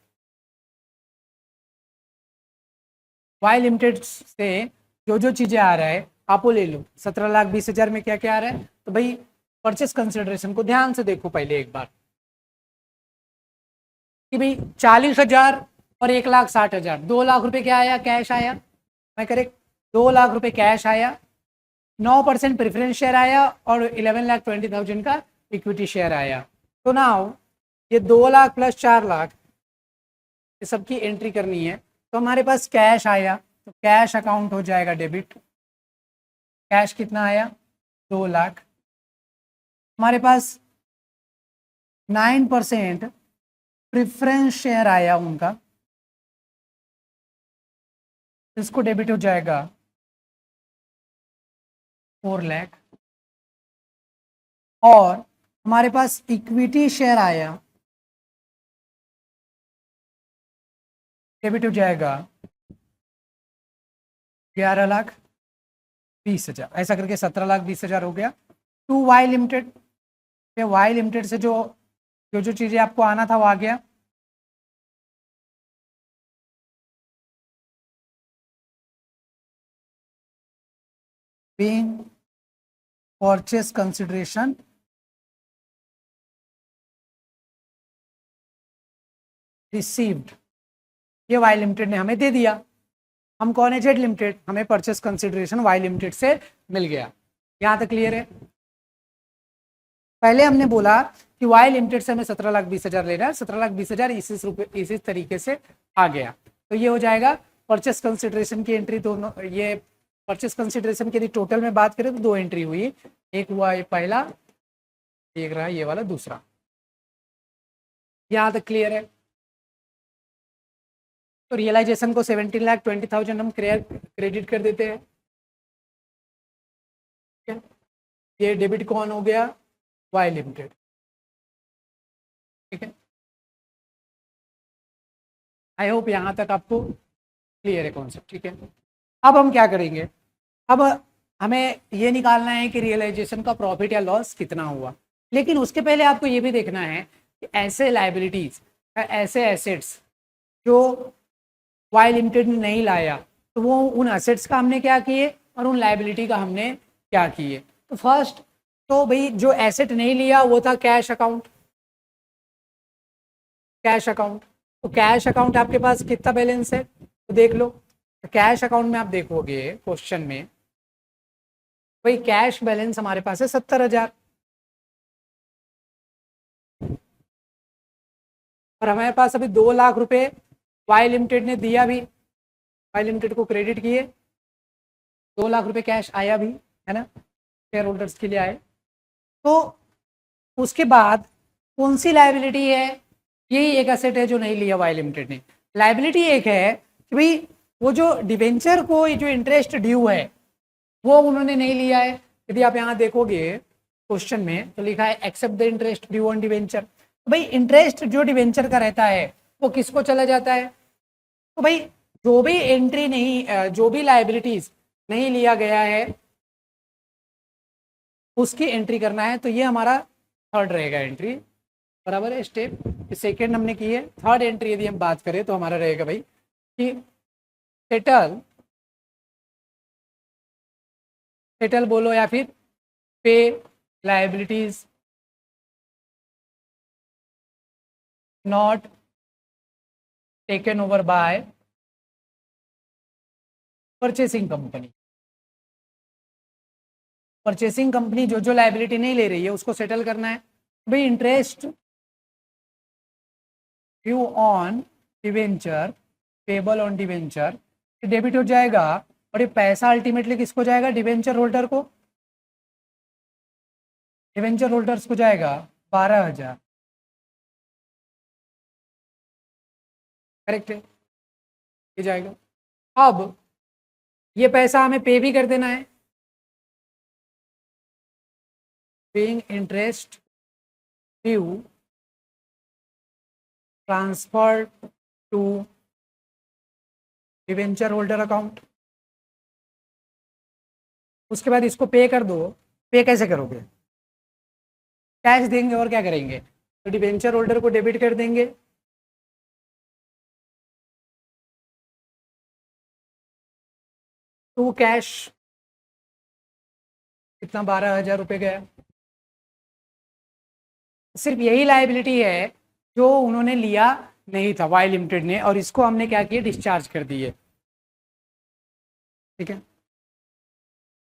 वाई लिमिटेड से जो जो चीजें आ रहा है आप वो ले लो। 17,20,000 में क्या क्या आ रहा है? तो भाई परचेस कंसिडरेशन को ध्यान से देखो पहले एक बार कि भाई 40,000 और 1,60,000, 2 लाख रुपए क्या आया? कैश आया, मैं करेक्ट? 2 लाख रुपए कैश आया, 9% प्रेफरेंस शेयर आया और 11,20,000 का इक्विटी शेयर आया। तो नाउ ये 2 लाख प्लस 4 लाख, ये सबकी एंट्री करनी है। तो हमारे पास कैश आया, तो कैश अकाउंट हो जाएगा डेबिट। कैश कितना आया? 2 लाख। हमारे पास 9% प्रेफरेंस शेयर आया उनका, इसको डेबिट हो जाएगा 4 लाख। और हमारे पास इक्विटी शेयर आया, डेबिट हो जाएगा 11,20,000। ऐसा करके 17,20,000 हो गया। To Y limited, Y limited से जो जो जो चीजें आपको आना था वो आ गया। being purchase consideration received, ये वाई लिमिटेड ने हमें दे दिया। हम कौन है? Z limited. हमें परचेस कंसिडरेशन वाई लिमिटेड से मिल गया। यहां तक क्लियर है? पहले हमने बोला कि वाई लिमिटेड से हमें 17,20,000 लेना है, 17,20,000 इसी तरीके से आ गया। तो ये हो जाएगा परचेस कंसिडरेशन की एंट्री। दोनों ये परचेस कंसिडरेशन की यदि टोटल में बात करें तो 2 एंट्री हुई, एक हुआ ये पहला, एक रहा ये वाला दूसरा। यहां तक क्लियर है? तो रियलाइजेशन को 17,20,000 हम क्रेडिट कर देते हैं, ठीक है। ये डेबिट कौन हो गया? वाई लिमिटेड, ठीक है। आई होप यहां तक आपको क्लियर है कॉन्सेप्ट, ठीक है। अब हम क्या करेंगे? अब हमें ये निकालना है कि रियलाइजेशन का प्रॉफिट या लॉस कितना हुआ, लेकिन उसके पहले आपको ये भी देखना है कि ऐसे लाइबिलिटीज, ऐसे एसेट्स जो वाई लिमिटेड ने नहीं लाया, तो वो उन एसेट्स का हमने क्या किए और उन लाइबिलिटी का हमने क्या किए। तो फर्स्ट तो भाई जो एसेट नहीं लिया वो था कैश अकाउंट, कैश अकाउंट। तो कैश अकाउंट आपके पास कितना बैलेंस है तो देख लो। तो कैश अकाउंट में आप देखोगे क्वेश्चन में, भाई कैश बैलेंस हमारे पास है 70,000 और हमारे पास अभी 2 लाख रुपए वाई लिमिटेड ने दिया भी, वाई लिमिटेड को क्रेडिट किए, 2 लाख रुपए कैश आया भी। है ना, शेयर होल्डर्स के लिए आए। तो उसके बाद कौन सी लाइबिलिटी है, यही एक एसेट है जो नहीं लिया वाई लिमिटेड ने। लाइबिलिटी एक है कि भाई वो जो डिवेंचर को जो इंटरेस्ट ड्यू है वो उन्होंने नहीं लिया है। यदि आप यहाँ देखोगे क्वेश्चन में तो लिखा है except the interest due on debenture. तो भाई इंटरेस्ट जो डिवेंचर का रहता है वो किसको चला जाता है, तो भाई जो भी एंट्री नहीं, जो भी लाइबिलिटीज नहीं लिया गया है उसकी एंट्री करना है। तो ये हमारा थर्ड रहेगा एंट्री, बराबर है। स्टेप सेकेंड हमने की है। थर्ड एंट्री यदि हम बात करें तो हमारा रहेगा भाई कि सेटल बोलो या फिर पे liabilities not taken over by purchasing company. Purchasing company जो जो लाइबिलिटी नहीं ले रही है उसको सेटल करना है। भाई interest due on debenture payable on debenture debit हो जाएगा, और ये पैसा अल्टीमेटली किसको जाएगा, डिवेंचर होल्डर को। डिवेंचर होल्डर्स को जाएगा 12,000, करेक्ट है, ये जाएगा। अब ये पैसा हमें पे भी कर देना है, paying interest due transfer to debenture holder account. उसके बाद इसको पे कर दो। पे कैसे करोगे, कैश देंगे और क्या करेंगे, तो डिवेंचर होल्डर को डेबिट कर देंगे, तो वो कैश कितना 12,000 रुपये गया। सिर्फ यही लाइबिलिटी है जो उन्होंने लिया नहीं था वाई लिमिटेड ने, और इसको हमने क्या किया, डिस्चार्ज कर दिए। ठीक है,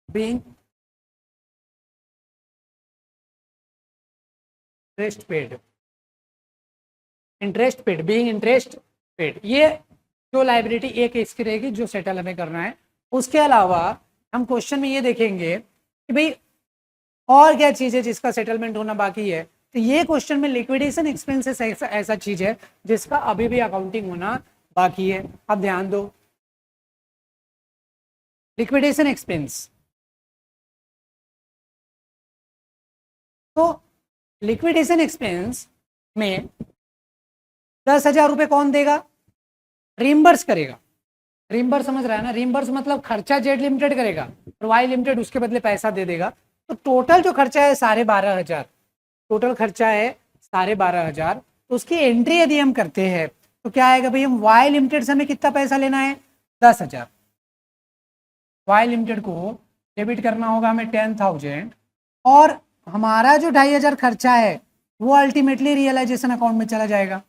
being interest paid, interest paid, being interest paid, ये जो लाइबिलिटी एक इसकी रहेगी जो सेटल हमें करना है। उसके अलावा हम क्वेश्चन में ये देखेंगे कि भाई और क्या चीज है जिसका सेटलमेंट होना बाकी है। तो ये क्वेश्चन में लिक्विडेशन एक्सपेंसेस ऐसा चीज है जिसका अभी भी अकाउंटिंग होना बाकी है। अब ध्यान दो, लिक्विडेशन एक्सपेंस, तो लिक्विडेशन एक्सपेंस में 10,000 रुपये कौन देगा, रिम्बर्स करेगा। रिम्बर्स समझ रहा है ना, रिम्बर्स मतलब खर्चा जेड लिमिटेड करेगा और वाई लिमिटेड उसके बदले पैसा दे देगा। तो टोटल जो खर्चा है 12,500, टोटल खर्चा है 12,500। तो उसकी एंट्री यदि हम करते हैं तो क्या आएगा भाई, हम वाई लिमिटेड से हमें कितना पैसा लेना है, 10,000। वाई लिमिटेड को डेबिट करना होगा हमें 10,000, और हमारा जो 2,500 खर्चा है वो अल्टीमेटली रियलाइजेशन अकाउंट में चला जाएगा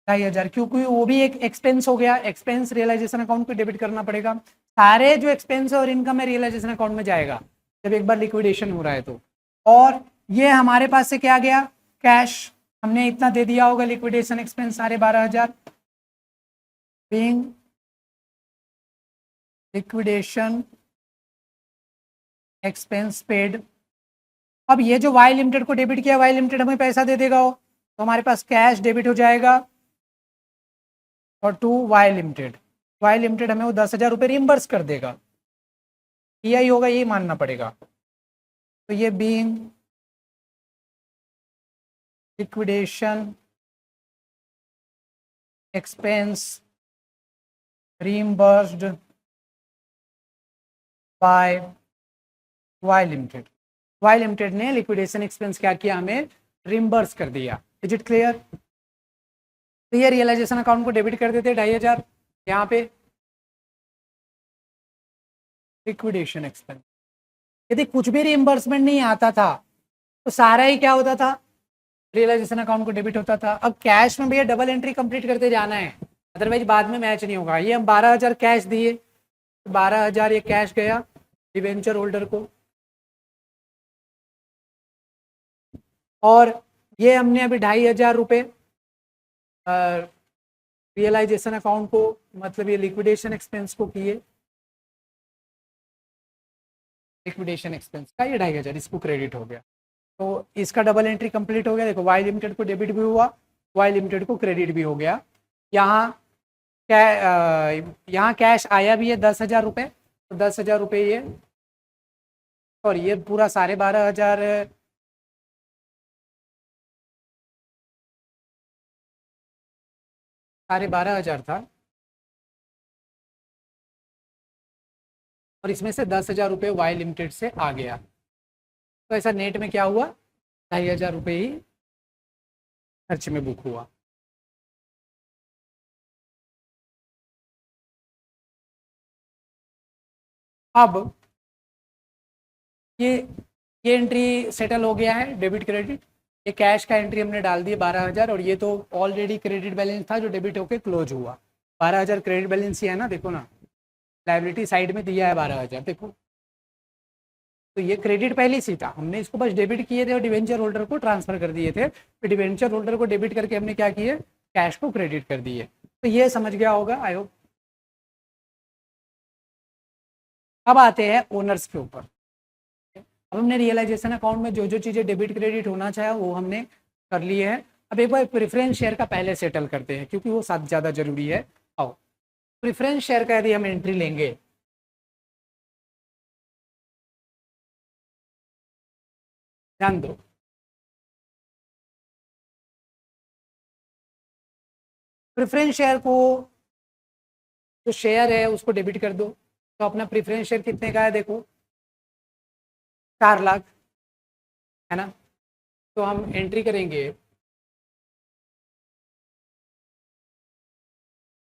2,500, क्योंकि वो भी एक एक्सपेंस हो गया। एक्सपेंस रियलाइजेशन अकाउंट पे डेबिट करना पड़ेगा। सारे जो एक्सपेंस और इनकम है रियलाइजेशन अकाउंट में जाएगा जब एक बार लिक्विडेशन हो रहा है तो। और ये हमारे पास से क्या गया, कैश, हमने इतना दे दिया होगा liquidation expense 12,500, being liquidation expense paid. अब ये जो वाई लिमिटेड को डेबिट किया, वाई लिमिटेड हमें पैसा दे देगा, तो हमारे पास कैश डेबिट हो जाएगा, और to Y limited, Y limited हमें वो 10,000 रुपये रिम्बर्स कर देगा। यही होगा, यही मानना पड़ेगा। तो ये being liquidation expense reimbursed by Y limited, Y limited ने लिक्विडेशन एक्सपेंस क्या किया, हमें रिम्बर्स कर दिया। Is it clear. तो ये रियलाइजेशन अकाउंट को डेबिट कर देते 2,500, यहाँ पे लिक्विडेशन एक्सपेंस। यदि कुछ भी रिइंबर्समेंट नहीं आता था तो सारा ही क्या होता था, रियलाइजेशन अकाउंट को डेबिट होता था। अब कैश में भैया डबल एंट्री कंप्लीट करते जाना है, अदरवाइज बाद में मैच नहीं होगा। ये हम 12,000 कैश दिए, 12,000 ये कैश गया डिवेंचर होल्डर को, और ये हमने अभी 2,500 रुपये रियलाइजेशन अकाउंट को, मतलब ये लिक्विडेशन एक्सपेंस को किए। लिक्विडेशन एक्सपेंस का, ये 2,500 इसको क्रेडिट हो गया। तो इसका डबल एंट्री कंप्लीट हो गया। देखो वाई लिमिटेड को डेबिट भी हुआ, वाई लिमिटेड को क्रेडिट भी हो गया। यहाँ यहाँ कैश आया भी है 10,000 रुपये, तो 10,000 रुपये ये, और ये पूरा 12,500 12,500 था, और इसमें से 10,000 रुपये वाई लिमिटेड से आ गया। तो ऐसा नेट में क्या हुआ, 2,500 रुपये ही खर्च में बुक हुआ। अब ये एंट्री सेटल हो गया है, डेबिट क्रेडिट। ये कैश का एंट्री हमने डाल दिया 12,000, और ये तो ऑलरेडी क्रेडिट बैलेंस था जो डेबिट होके क्लोज हुआ। 12,000 क्रेडिट बैलेंस ही है ना, देखो ना, लाइबिलिटी साइड में दिया है 12,000, देखो। तो ये क्रेडिट पहले से था, हमने इसको बस डेबिट किए थे और डिवेंचर होल्डर को ट्रांसफर कर दिए थे। फिर डिवेंचर होल्डर को डेबिट करके हमने क्या किए, कैश को क्रेडिट कर दिए। तो ये समझ गया होगा आई होप। अब आते हैं ओनर्स के ऊपर। अब हमने रियलाइजेशन अकाउंट में जो जो चीज़ें डेबिट क्रेडिट होना चाहे वो हमने कर लिए है। अब एक बार प्रेफरेंस शेयर का पहले सेटल करते हैं, क्योंकि वो साथ ज़्यादा जरूरी है। आओ, प्रेफरेंस शेयर का यदि हम एंट्री लेंगे, ध्यान दो, प्रेफरेंस शेयर को, जो शेयर है उसको डेबिट कर दो। तो अपना प्रेफरेंस शेयर कितने का है, देखो 4 लाख है ना। तो हम एंट्री करेंगे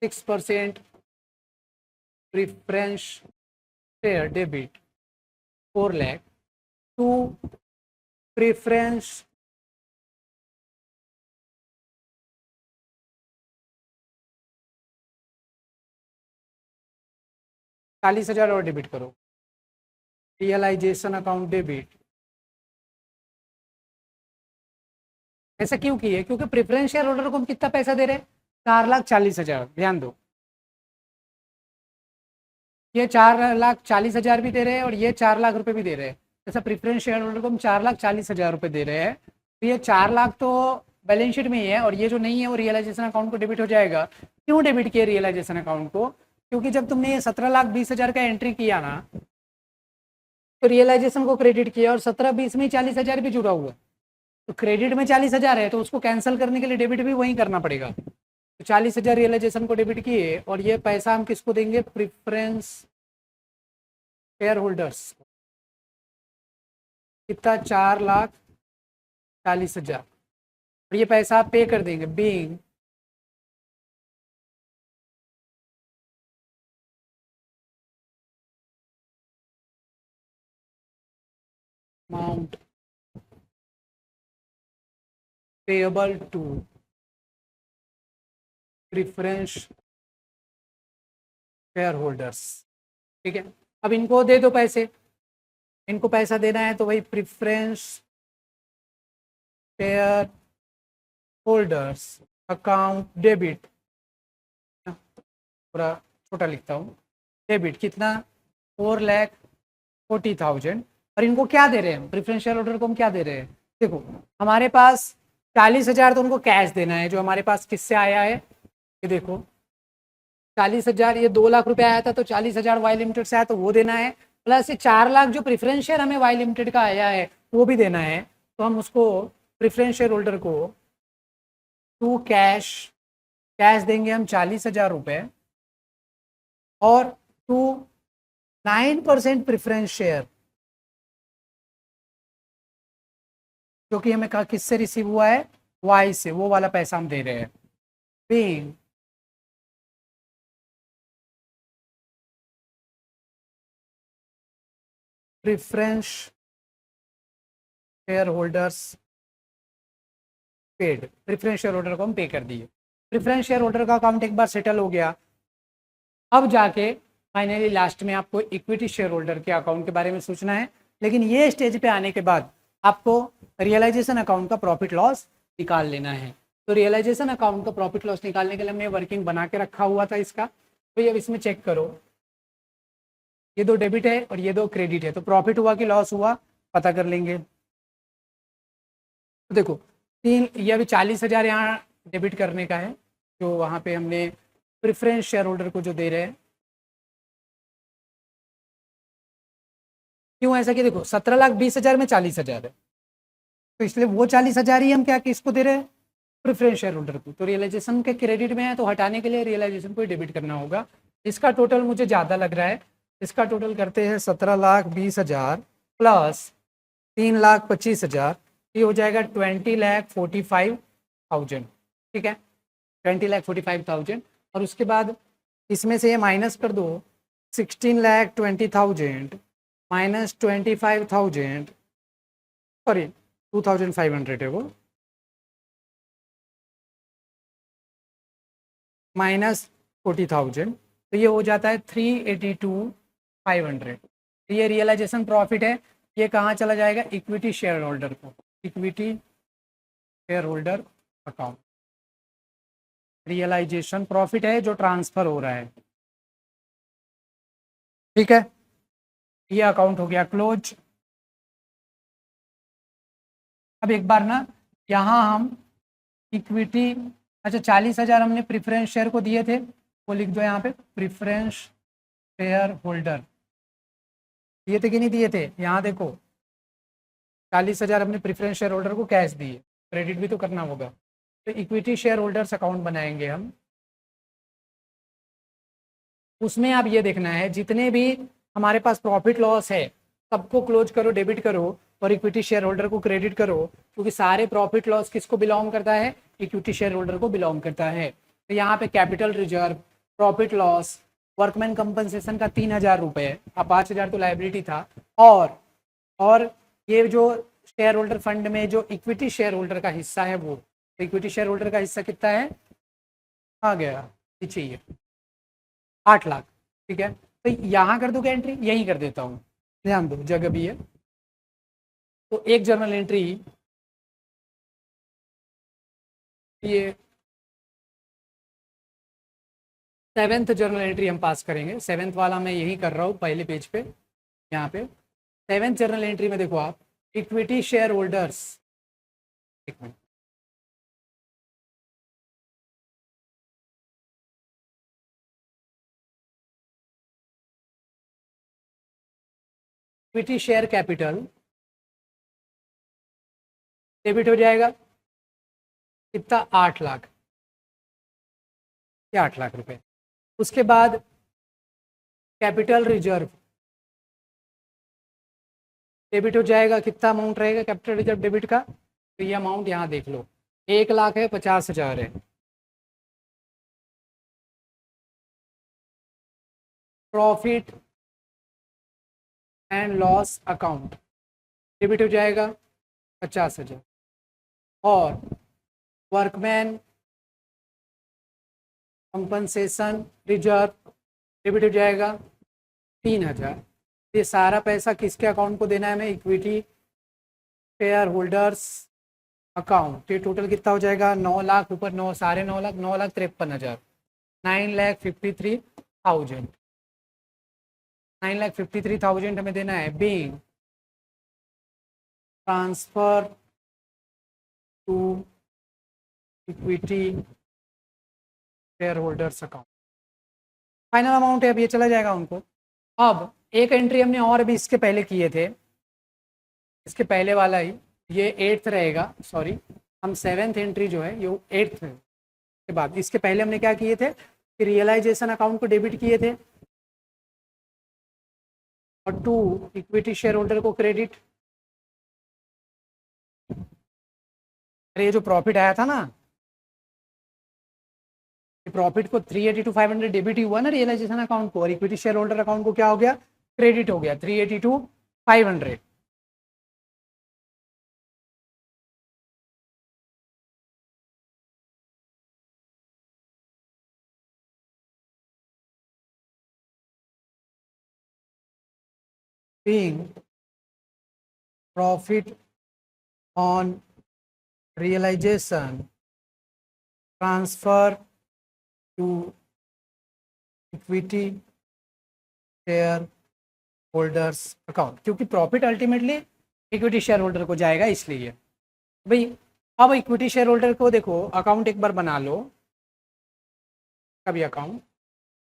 6% preference share debit 4 lakh to preference ₹40,000 और डेबिट करो, रियलाइजेशन अकाउंट डेबिट। ऐसा क्यों किए, क्योंकि प्रेफरेंस शेयर होल्डर को हम कितना पैसा दे रहे हैं, 4,40,000। ध्यान दो, ये 4,40,000 भी दे रहे हैं और ये 4 लाख रुपए भी दे रहे हैं। जैसा प्रेफरेंस शेयर होल्डर को हम 4,40,000 रुपए दे रहे हैं, तो ये 4 लाख तो बैलेंस शीट में ही है, और ये जो नहीं है वो रियलाइजेशन अकाउंट को डेबिट हो जाएगा। क्यों डेबिट किया रियलाइजेशन अकाउंट को, क्योंकि जब तुमने ये 17,20,000 का एंट्री किया ना, तो रियलाइजेशन को क्रेडिट किया, और 17-20 में 40,000 भी जुड़ा हुआ है। तो क्रेडिट में 40,000 है, तो उसको कैंसिल करने के लिए डेबिट भी वहीं करना पड़ेगा। तो 40,000 रियलाइजेशन को डेबिट किए, और ये पैसा हम किसको देंगे, प्रेफरेंस शेयर होल्डर्स। कितना, 4,40,000, और ये पैसा आप पे कर देंगे, being amount payable to preference share holders. ठीक है, अब इनको दे दो पैसे, इनको पैसा देना है, तो वही preference share holders account debit, पूरा छोटा लिखता हूँ, डेबिट कितना, 4,40,000। और इनको क्या दे रहे हैं, प्रेफरेंस शेयर होल्डर को हम क्या दे रहे हैं, देखो हमारे पास 40,000 तो उनको कैश देना है, जो हमारे पास किससे आया है, ये देखो 40,000, ये 2 लाख रुपए आया था, तो 40,000 वाई लिमिटेड से आया, तो वो देना है, प्लस ये 4 लाख जो प्रेफरेंस शेयर हमें वाई लिमिटेड का आया है वो भी देना है। तो हम उसको प्रेफरेंस शेयर होल्डर को टू कैश देंगे हम 40,000 रुपये, और टू 9% प्रेफरेंस शेयर, जो कि हमें कहा किससे रिसीव हुआ है, वाई से, वो वाला पैसा हम दे रहे हैं। Being preference share holders paid, preference share holder को हम पे कर दिए। प्रेफरेंस शेयर होल्डर का अकाउंट एक बार सेटल हो गया। अब जाके फाइनली लास्ट में आपको इक्विटी शेयर होल्डर के अकाउंट के बारे में सोचना है। लेकिन ये स्टेज पे आने के बाद आपको रियलाइजेशन अकाउंट का प्रॉफिट लॉस निकाल लेना है। तो रियलाइजेशन अकाउंट का प्रॉफिट लॉस निकालने के लिए हमने वर्किंग बना के रखा हुआ था इसका। तो अब इसमें चेक करो, ये दो डेबिट है और ये दो क्रेडिट है, तो प्रॉफिट हुआ कि लॉस हुआ पता कर लेंगे। तो देखो ये अभी 40,000 यहाँ डेबिट करने का है, जो वहाँ पे हमने प्रेफरेंस शेयर होल्डर को जो दे रहे हैं। क्यों ऐसा कि देखो 17,20,000 में 40,000 है, तो इसलिए वो 40,000 ही हम क्या किसको दे रहे हैं, प्रेफरेंस शेयर होल्डर को। तो रियलाइजेशन के क्रेडिट में है, तो हटाने के लिए रियलाइजेशन को डेबिट करना होगा। इसका टोटल मुझे ज़्यादा लग रहा है, इसका टोटल करते हैं 17,20,000 प्लस 3,25,000, ये हो जाएगा 20,45,000। ठीक है, 20,45,000। और उसके बाद इसमें से ये माइनस कर दो, 16,20,000 माइनस 25,000, सॉरी 2,500 है वो, माइनस 40,000, तो ये हो जाता है 382,500। तो ये रियलाइजेशन प्रॉफिट है, ये कहाँ चला जाएगा, इक्विटी शेयर होल्डर को, equity share holder account. Realisation profit है जो ट्रांसफर हो रहा है। ठीक है, ये अकाउंट हो गया क्लोज। अब एक बार ना यहाँ हम इक्विटी, अच्छा 40,000 हमने प्रेफरेंस शेयर को दिए थे, वो लिख दो यहाँ पे, प्रेफरेंस शेयर होल्डर दिए थे कि नहीं दिए थे, यहाँ देखो 40,000 अपने प्रेफरेंस शेयर होल्डर को कैश दिए, क्रेडिट भी तो करना होगा। तो इक्विटी शेयर होल्डर्स अकाउंट बनाएंगे हम, उसमें आप ये देखना है जितने भी हमारे पास प्रॉफिट लॉस है सबको क्लोज करो, डेबिट करो, और इक्विटी शेयर होल्डर को क्रेडिट करो, क्योंकि सारे प्रॉफिट लॉस किसको बिलोंग करता है, इक्विटी शेयर होल्डर को बिलोंग करता है। तो यहाँ पे capital reserve, profit loss, workman compensation का 3,000 रुपये, 5,000 तो लाइबिलिटी था, और ये जो शेयर होल्डर फंड में जो इक्विटी शेयर होल्डर का हिस्सा है वो, तो इक्विटी शेयर होल्डर का हिस्सा कितना है, आ गया पीछे ये 8 लाख। ठीक है, तो यहाँ कर दो क्या एंट्री, यही कर देता हूँ, ध्यान दो जगह भी है। तो एक जर्नल एंट्री ये 7th जर्नल एंट्री हम पास करेंगे, 7th वाला मैं यही कर रहा हूँ पहले पेज पे, यहाँ पे 7th जर्नल एंट्री में देखो आप, इक्विटी शेयर होल्डर्स, एक minute, equity share capital debit हो जाएगा कितना, 8 लाख, या 8 लाख रुपए। उसके बाद कैपिटल रिजर्व डेबिट हो जाएगा, कितना अमाउंट रहेगा कैपिटल रिजर्व डेबिट का, तो ये अमाउंट यहाँ देख लो, 1,00,000 है, 50,000 है। Profit and loss account debit हो जाएगा 50,000, और वर्कमैन कंपनसेशन रिजर्व डेबिट हो जाएगा 3,000। ये सारा पैसा किसके अकाउंट को देना है, हमें इक्विटी शेयर होल्डर्स अकाउंट। ये टोटल कितना हो जाएगा, 9 लाख ऊपर 9, साढ़े 9 लाख, 9,53,000, 9,53,000, 9,53,000 हमें देना है, being transfer to equity share holders account. Final amount है, अब ये चला जाएगा उनको। अब एक एंट्री हमने और भी इसके पहले किए थे, इसके पहले वाला ही, ये 8th रहेगा, सॉरी हम 7th एंट्री जो है ये 8th के बाद, इसके पहले हमने क्या किए थे कि रियलाइजेशन अकाउंट को डेबिट किए थे, और 2 इक्विटी शेयर होल्डर को क्रेडिट। अरे ये जो प्रॉफिट आया था ना, प्रॉफिट को 382,500 डेबिट ही हुआ ना रियलाइजेशन अकाउंट को, और इक्विटी शेयर होल्डर अकाउंट को क्या हो गया, क्रेडिट हो गया 382,500। being profit on realization transfer to equity share holders account, क्योंकि profit ultimately equity share holder को जाएगा इसलिए भाई। अब इक्विटी शेयर होल्डर को देखो अकाउंट एक बार बना लो कभी अकाउंट,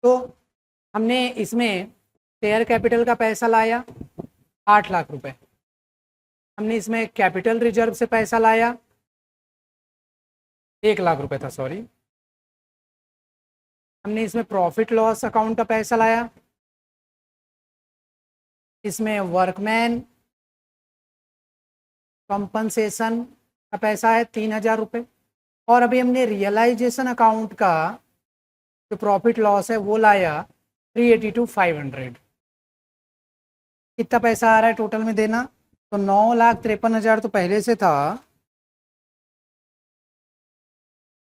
तो हमने इसमें शेयर कैपिटल का पैसा लाया 8 लाख रुपए, हमने इसमें कैपिटल रिजर्व से पैसा लाया 1 लाख रुपए था सॉरी, हमने इसमें प्रॉफिट लॉस अकाउंट का पैसा लाया, इसमें वर्कमैन कंपनसेशन का पैसा है 3,000 रुपये, और अभी हमने रियलाइजेशन अकाउंट का जो प्रॉफिट लॉस है वो लाया 382,500। कितना पैसा आ रहा है टोटल में देना, तो 9,53,000 तो पहले से था,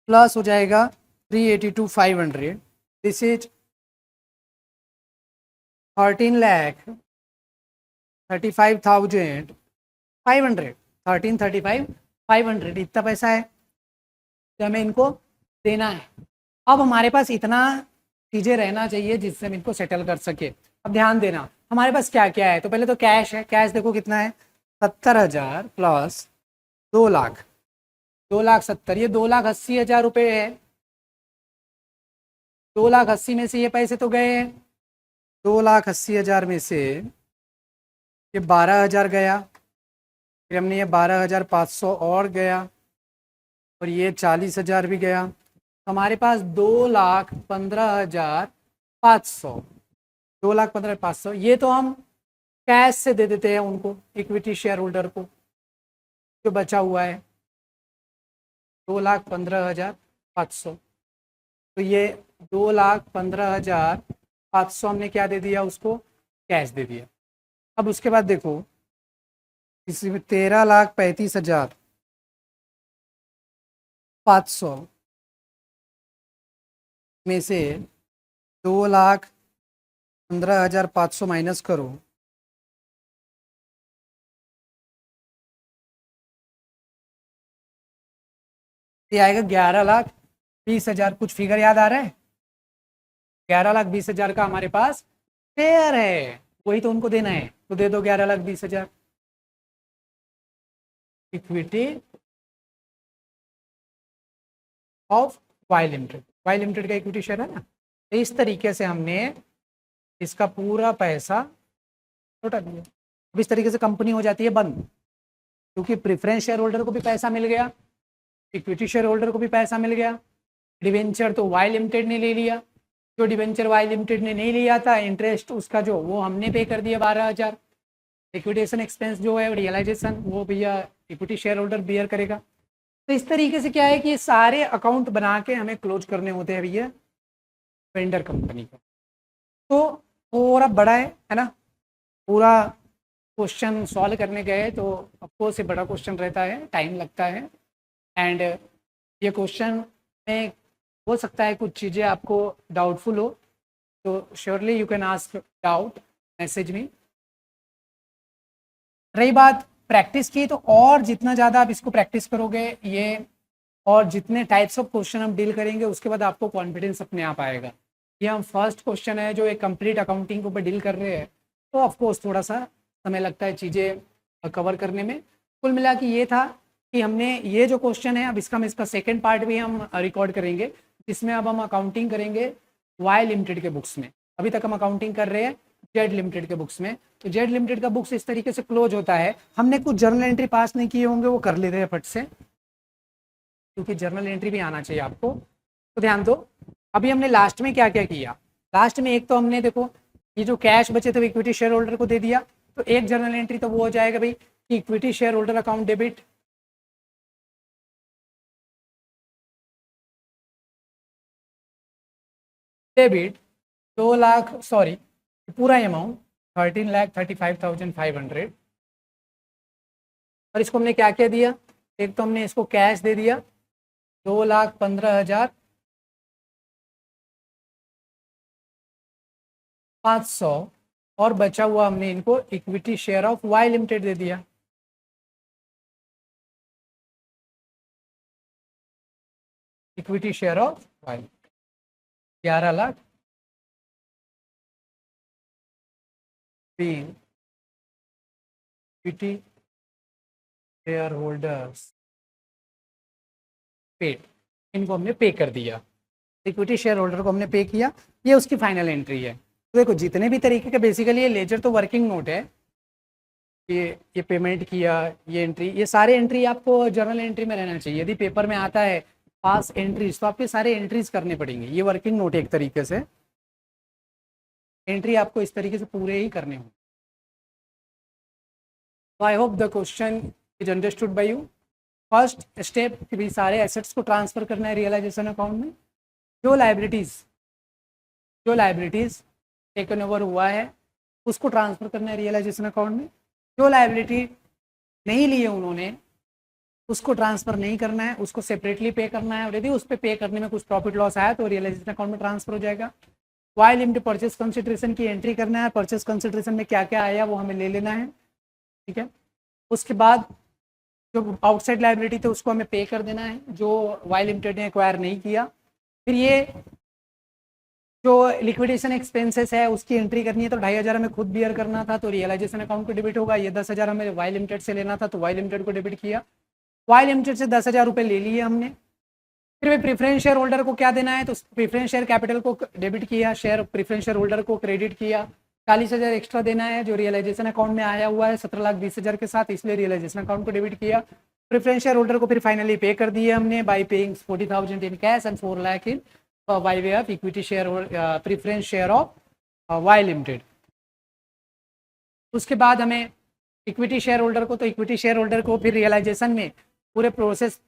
प्लस हो जाएगा 382,500, दिस इज 13,35,500, 13,35,500 इतना पैसा है जो हमें इनको देना है। अब हमारे पास इतना चीज़ें रहना चाहिए जिससे हम इनको सेटल कर सके। अब ध्यान देना हमारे पास क्या क्या है, तो पहले तो कैश है, कैश देखो कितना है 70,000 प्लस 2 लाख, 2,70,000, ये 2,80,000 रुपये है। 2,80,000 में से ये पैसे तो गए हैं, 2,80,000 में से ये 12,000 गया, फिर हमने ये 12,500 और गया, और ये 40,000 भी गया, तो हमारे पास 2,15,500, 2,15,500 ये तो हम कैश से दे देते हैं उनको, इक्विटी शेयर होल्डर को जो बचा हुआ है 2,15,500, तो ये 2,15,500 हमने क्या दे दिया उसको, कैश दे दिया। अब उसके बाद देखो इसमें 13,35,500 में से 2,15,500 माइनस करो, ये आएगा 11,20,000। कुछ फिगर याद आ रहा है, 11,20,000 का हमारे पास शेयर है, वही तो उनको देना है, तो दे दो 11,20,000 equity of Y limited. Y limited का इक्विटी शेयर है ना, तो इस तरीके से हमने इसका पूरा पैसा लौटा दिया। अब इस तरीके से कंपनी हो जाती है बंद, क्योंकि प्रेफरेंस शेयर होल्डर को भी पैसा मिल गया, इक्विटी शेयर होल्डर को भी पैसा मिल गया, डिवेंचर तो वाई लिमिटेड ने ले लिया, जो डिवेंचर वाई लिमिटेड ने नहीं लिया था इंटरेस्ट उसका जो वो हमने पे कर दिया 12,000, लिक्विडेशन एक्सपेंस जो है रियलाइजेशन वो भैया इक्विटी शेयर होल्डर बियर करेगा। तो इस तरीके से क्या है कि ये सारे अकाउंट बना के हमें क्लोज करने होते हैं भैया वेंडर कंपनी का। तो थोड़ा बड़ा है ना, पूरा क्वेश्चन सॉल्व करने गए तो ऑफकोर्स ये बड़ा क्वेश्चन रहता है, टाइम लगता है, एंड ये क्वेश्चन में हो सकता है कुछ चीज़ें आपको डाउटफुल हो, तो surely you can ask doubt message में। रही बात प्रैक्टिस की, तो और जितना ज़्यादा आप इसको प्रैक्टिस करोगे ये, और जितने टाइप्स ऑफ क्वेश्चन हम डील करेंगे उसके बाद आपको कॉन्फिडेंस अपने आप आएगा। ये हम फर्स्ट क्वेश्चन है जो एक कंप्लीट अकाउंटिंग के ऊपर डील कर रहे हैं, तो ऑफकोर्स थोड़ा सा समय लगता है चीज़ें कवर करने में। कुल मिला के ये था कि हमने ये जो क्वेश्चन है अब इसका सेकेंड पार्ट भी हम रिकॉर्ड करेंगे, जिसमें अब हम अकाउंटिंग करेंगे वाई लिमिटेड के बुक्स में। अभी तक हम अकाउंटिंग कर रहे हैं जेड लिमिटेड के बुक्स में, तो जेड लिमिटेड का बुक्स इस तरीके से क्लोज होता है। हमने कुछ जर्नल एंट्री पास नहीं किए होंगे वो कर लेते हैं फट से, क्योंकि जर्नल एंट्री भी आना चाहिए आपको, तो ध्यान दो। अभी हमने लास्ट में क्या क्या किया, लास्ट में एक तो हमने देखो ये जो कैश बचे थे इक्विटी शेयर होल्डर को दे दिया, तो एक जर्नल एंट्री तो वो हो जाएगा भाई कि equity share holder account debit, debit 2 lakh sorry पूरा अमाउंट 13,35,500, और इसको हमने क्या क्या दिया, एक तो हमने इसको कैश दे दिया 2,15,500, और बचा हुआ हमने इनको equity share of Y limited दे दिया, equity share of Y 11 lakh being equity share holders paid, इनको हमने पे कर दिया, इक्विटी शेयर होल्डर को हमने पे किया, ये उसकी फाइनल एंट्री है। तो देखो जितने भी तरीके के बेसिकली ये लेजर तो वर्किंग नोट है, ये पेमेंट किया, ये एंट्री, ये सारे एंट्री आपको जर्नल एंट्री में रहना चाहिए। यदि पेपर में आता है पास एंट्रीज तो आपके सारे एंट्रीज करने पड़ेंगे। ये वर्किंग नोट है एक तरीके से, एंट्री आपको इस तरीके से पूरे ही करने होंगे। तो I hope the question is understood by you. First step कि भी सारे एसेट्स को ट्रांसफर करना है रियलाइजेशन अकाउंट में। जो लाइबिलिटीज टेकन ओवर हुआ है उसको ट्रांसफर करना है रियलाइजेशन अकाउंट में। जो लाइबिलिटी नहीं ली है उन्होंने उसको ट्रांसफर नहीं करना है, उसको सेपरेटली पे करना है। और यदि उस पर पे करने में कुछ प्रॉफिट लॉस आया तो रियलाइजेशन अकाउंट में ट्रांसफर हो जाएगा। वाई लिमिटेड परचेस कंसिडरेशन की एंट्री करना है, परचेस कंसिडरेशन में क्या क्या आया वो हमें ले लेना है, ठीक है। उसके बाद जो आउटसाइड लाइबिलिटी थे उसको हमें पे कर देना है, जो वाई लिमिटेड ने एक्वायर नहीं किया। फिर ये जो लिक्विडेशन एक्सपेंसेस है उसकी एंट्री करनी है, तो 2,500 हमें खुद बियर करना था तो रियलाइजेशन अकाउंट को डेबिट होगा। ये 10,000 हमें वाई लिमिटेड से लेना था तो वाई लिमिटेड को डेबिट किया। वाई लिमिटेड से 10,000 रुपये ले लिए हमने। फिर भाई प्रेफरेंस शेयर होल्डर को क्या देना है, तो प्रेफरेंस शेयर कैपिटल को डेबिट किया, शेयर प्रेफरेंस शेयर होल्डर को क्रेडिट किया। 40,000 एक्स्ट्रा देना है जो रियलाइजेशन अकाउंट में आया हुआ है 17,20,000 के साथ, इसलिए रियलाइजेशन अकाउंट को डेबिट किया। प्रेफरेंस शेयर होल्डर को फिर फाइनली पे कर दिए हमने by paying 40,000 in cash and 4 lakh in by way of equity share preference share of Y limited. उसके बाद हमें इक्विटी शेयर होल्डर को, तो इक्विटी शेयर होल्डर को फिर रियलाइजेशन में पूरे process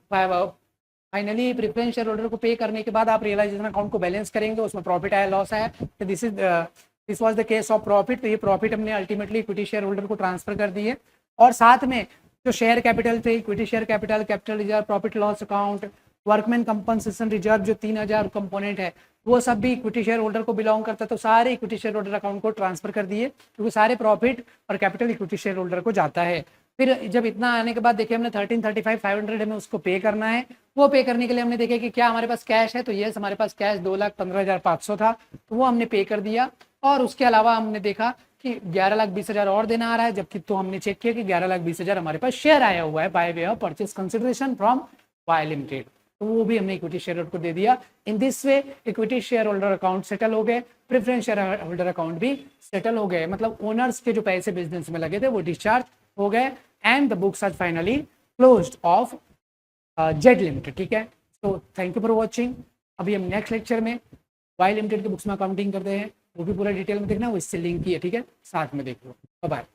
finally preference share holder को पे करने के बाद आप रियलाइजेशन अकाउंट को बैलेंस करेंगे, उसमें प्रॉफिट आया लॉस आया, तो this was the case of profit. तो ये प्रॉफिट हमने अल्टीमेटली इक्विटी शेयर होल्डर को ट्रांसफर कर दिए। और साथ में जो शेयर कैपिटल थे, equity share capital, capital reserve, profit loss account, workman compensation reserve जो 3,000 कंपोनेंट है वो सब भी इक्विटी शेयर होल्डर को बिलोंग करता है, तो सारे इक्विटी शेयर होल्डर अकाउंट को ट्रांसफर कर दिए, क्योंकि सारे प्रॉफिट और कैपिटल इक्विटी शेयर होल्डर को जाता है। फिर जब इतना आने के बाद देखिए हमने 1335,500 हमें उसको पे करना है। वो पे करने के लिए हमने देखा कि क्या हमारे पास कैश है, तो यस हमारे पास कैश 2,15,500 था, तो वो हमने पे कर दिया। और उसके अलावा हमने देखा कि 11,20,000 और देना आ रहा है, जबकि तो हमने चेक किया कि 11,20,000 हमारे पास शेयर आया हुआ है by way of purchase consideration from Y limited, तो वो भी हमने इक्विटी शेयर होल्डर को दे दिया। In this way equity share holder account settle हो गए, प्रेफरेंस शेयर होल्डर अकाउंट भी सेटल हो गए, मतलब ओनर्स के जो पैसे बिजनेस में लगे थे वो डिस्चार्ज हो गए and the books are finally closed of Z limited, ठीक है। तो थैंक यू फॉर वॉचिंग। अभी हम नेक्स्ट लेक्चर में वाई लिमिटेड की बुक्स में अकाउंटिंग करते हैं, वो भी पूरा डिटेल में देखना, वो इससे लिंक की है, ठीक है, साथ में देख लो। बाय।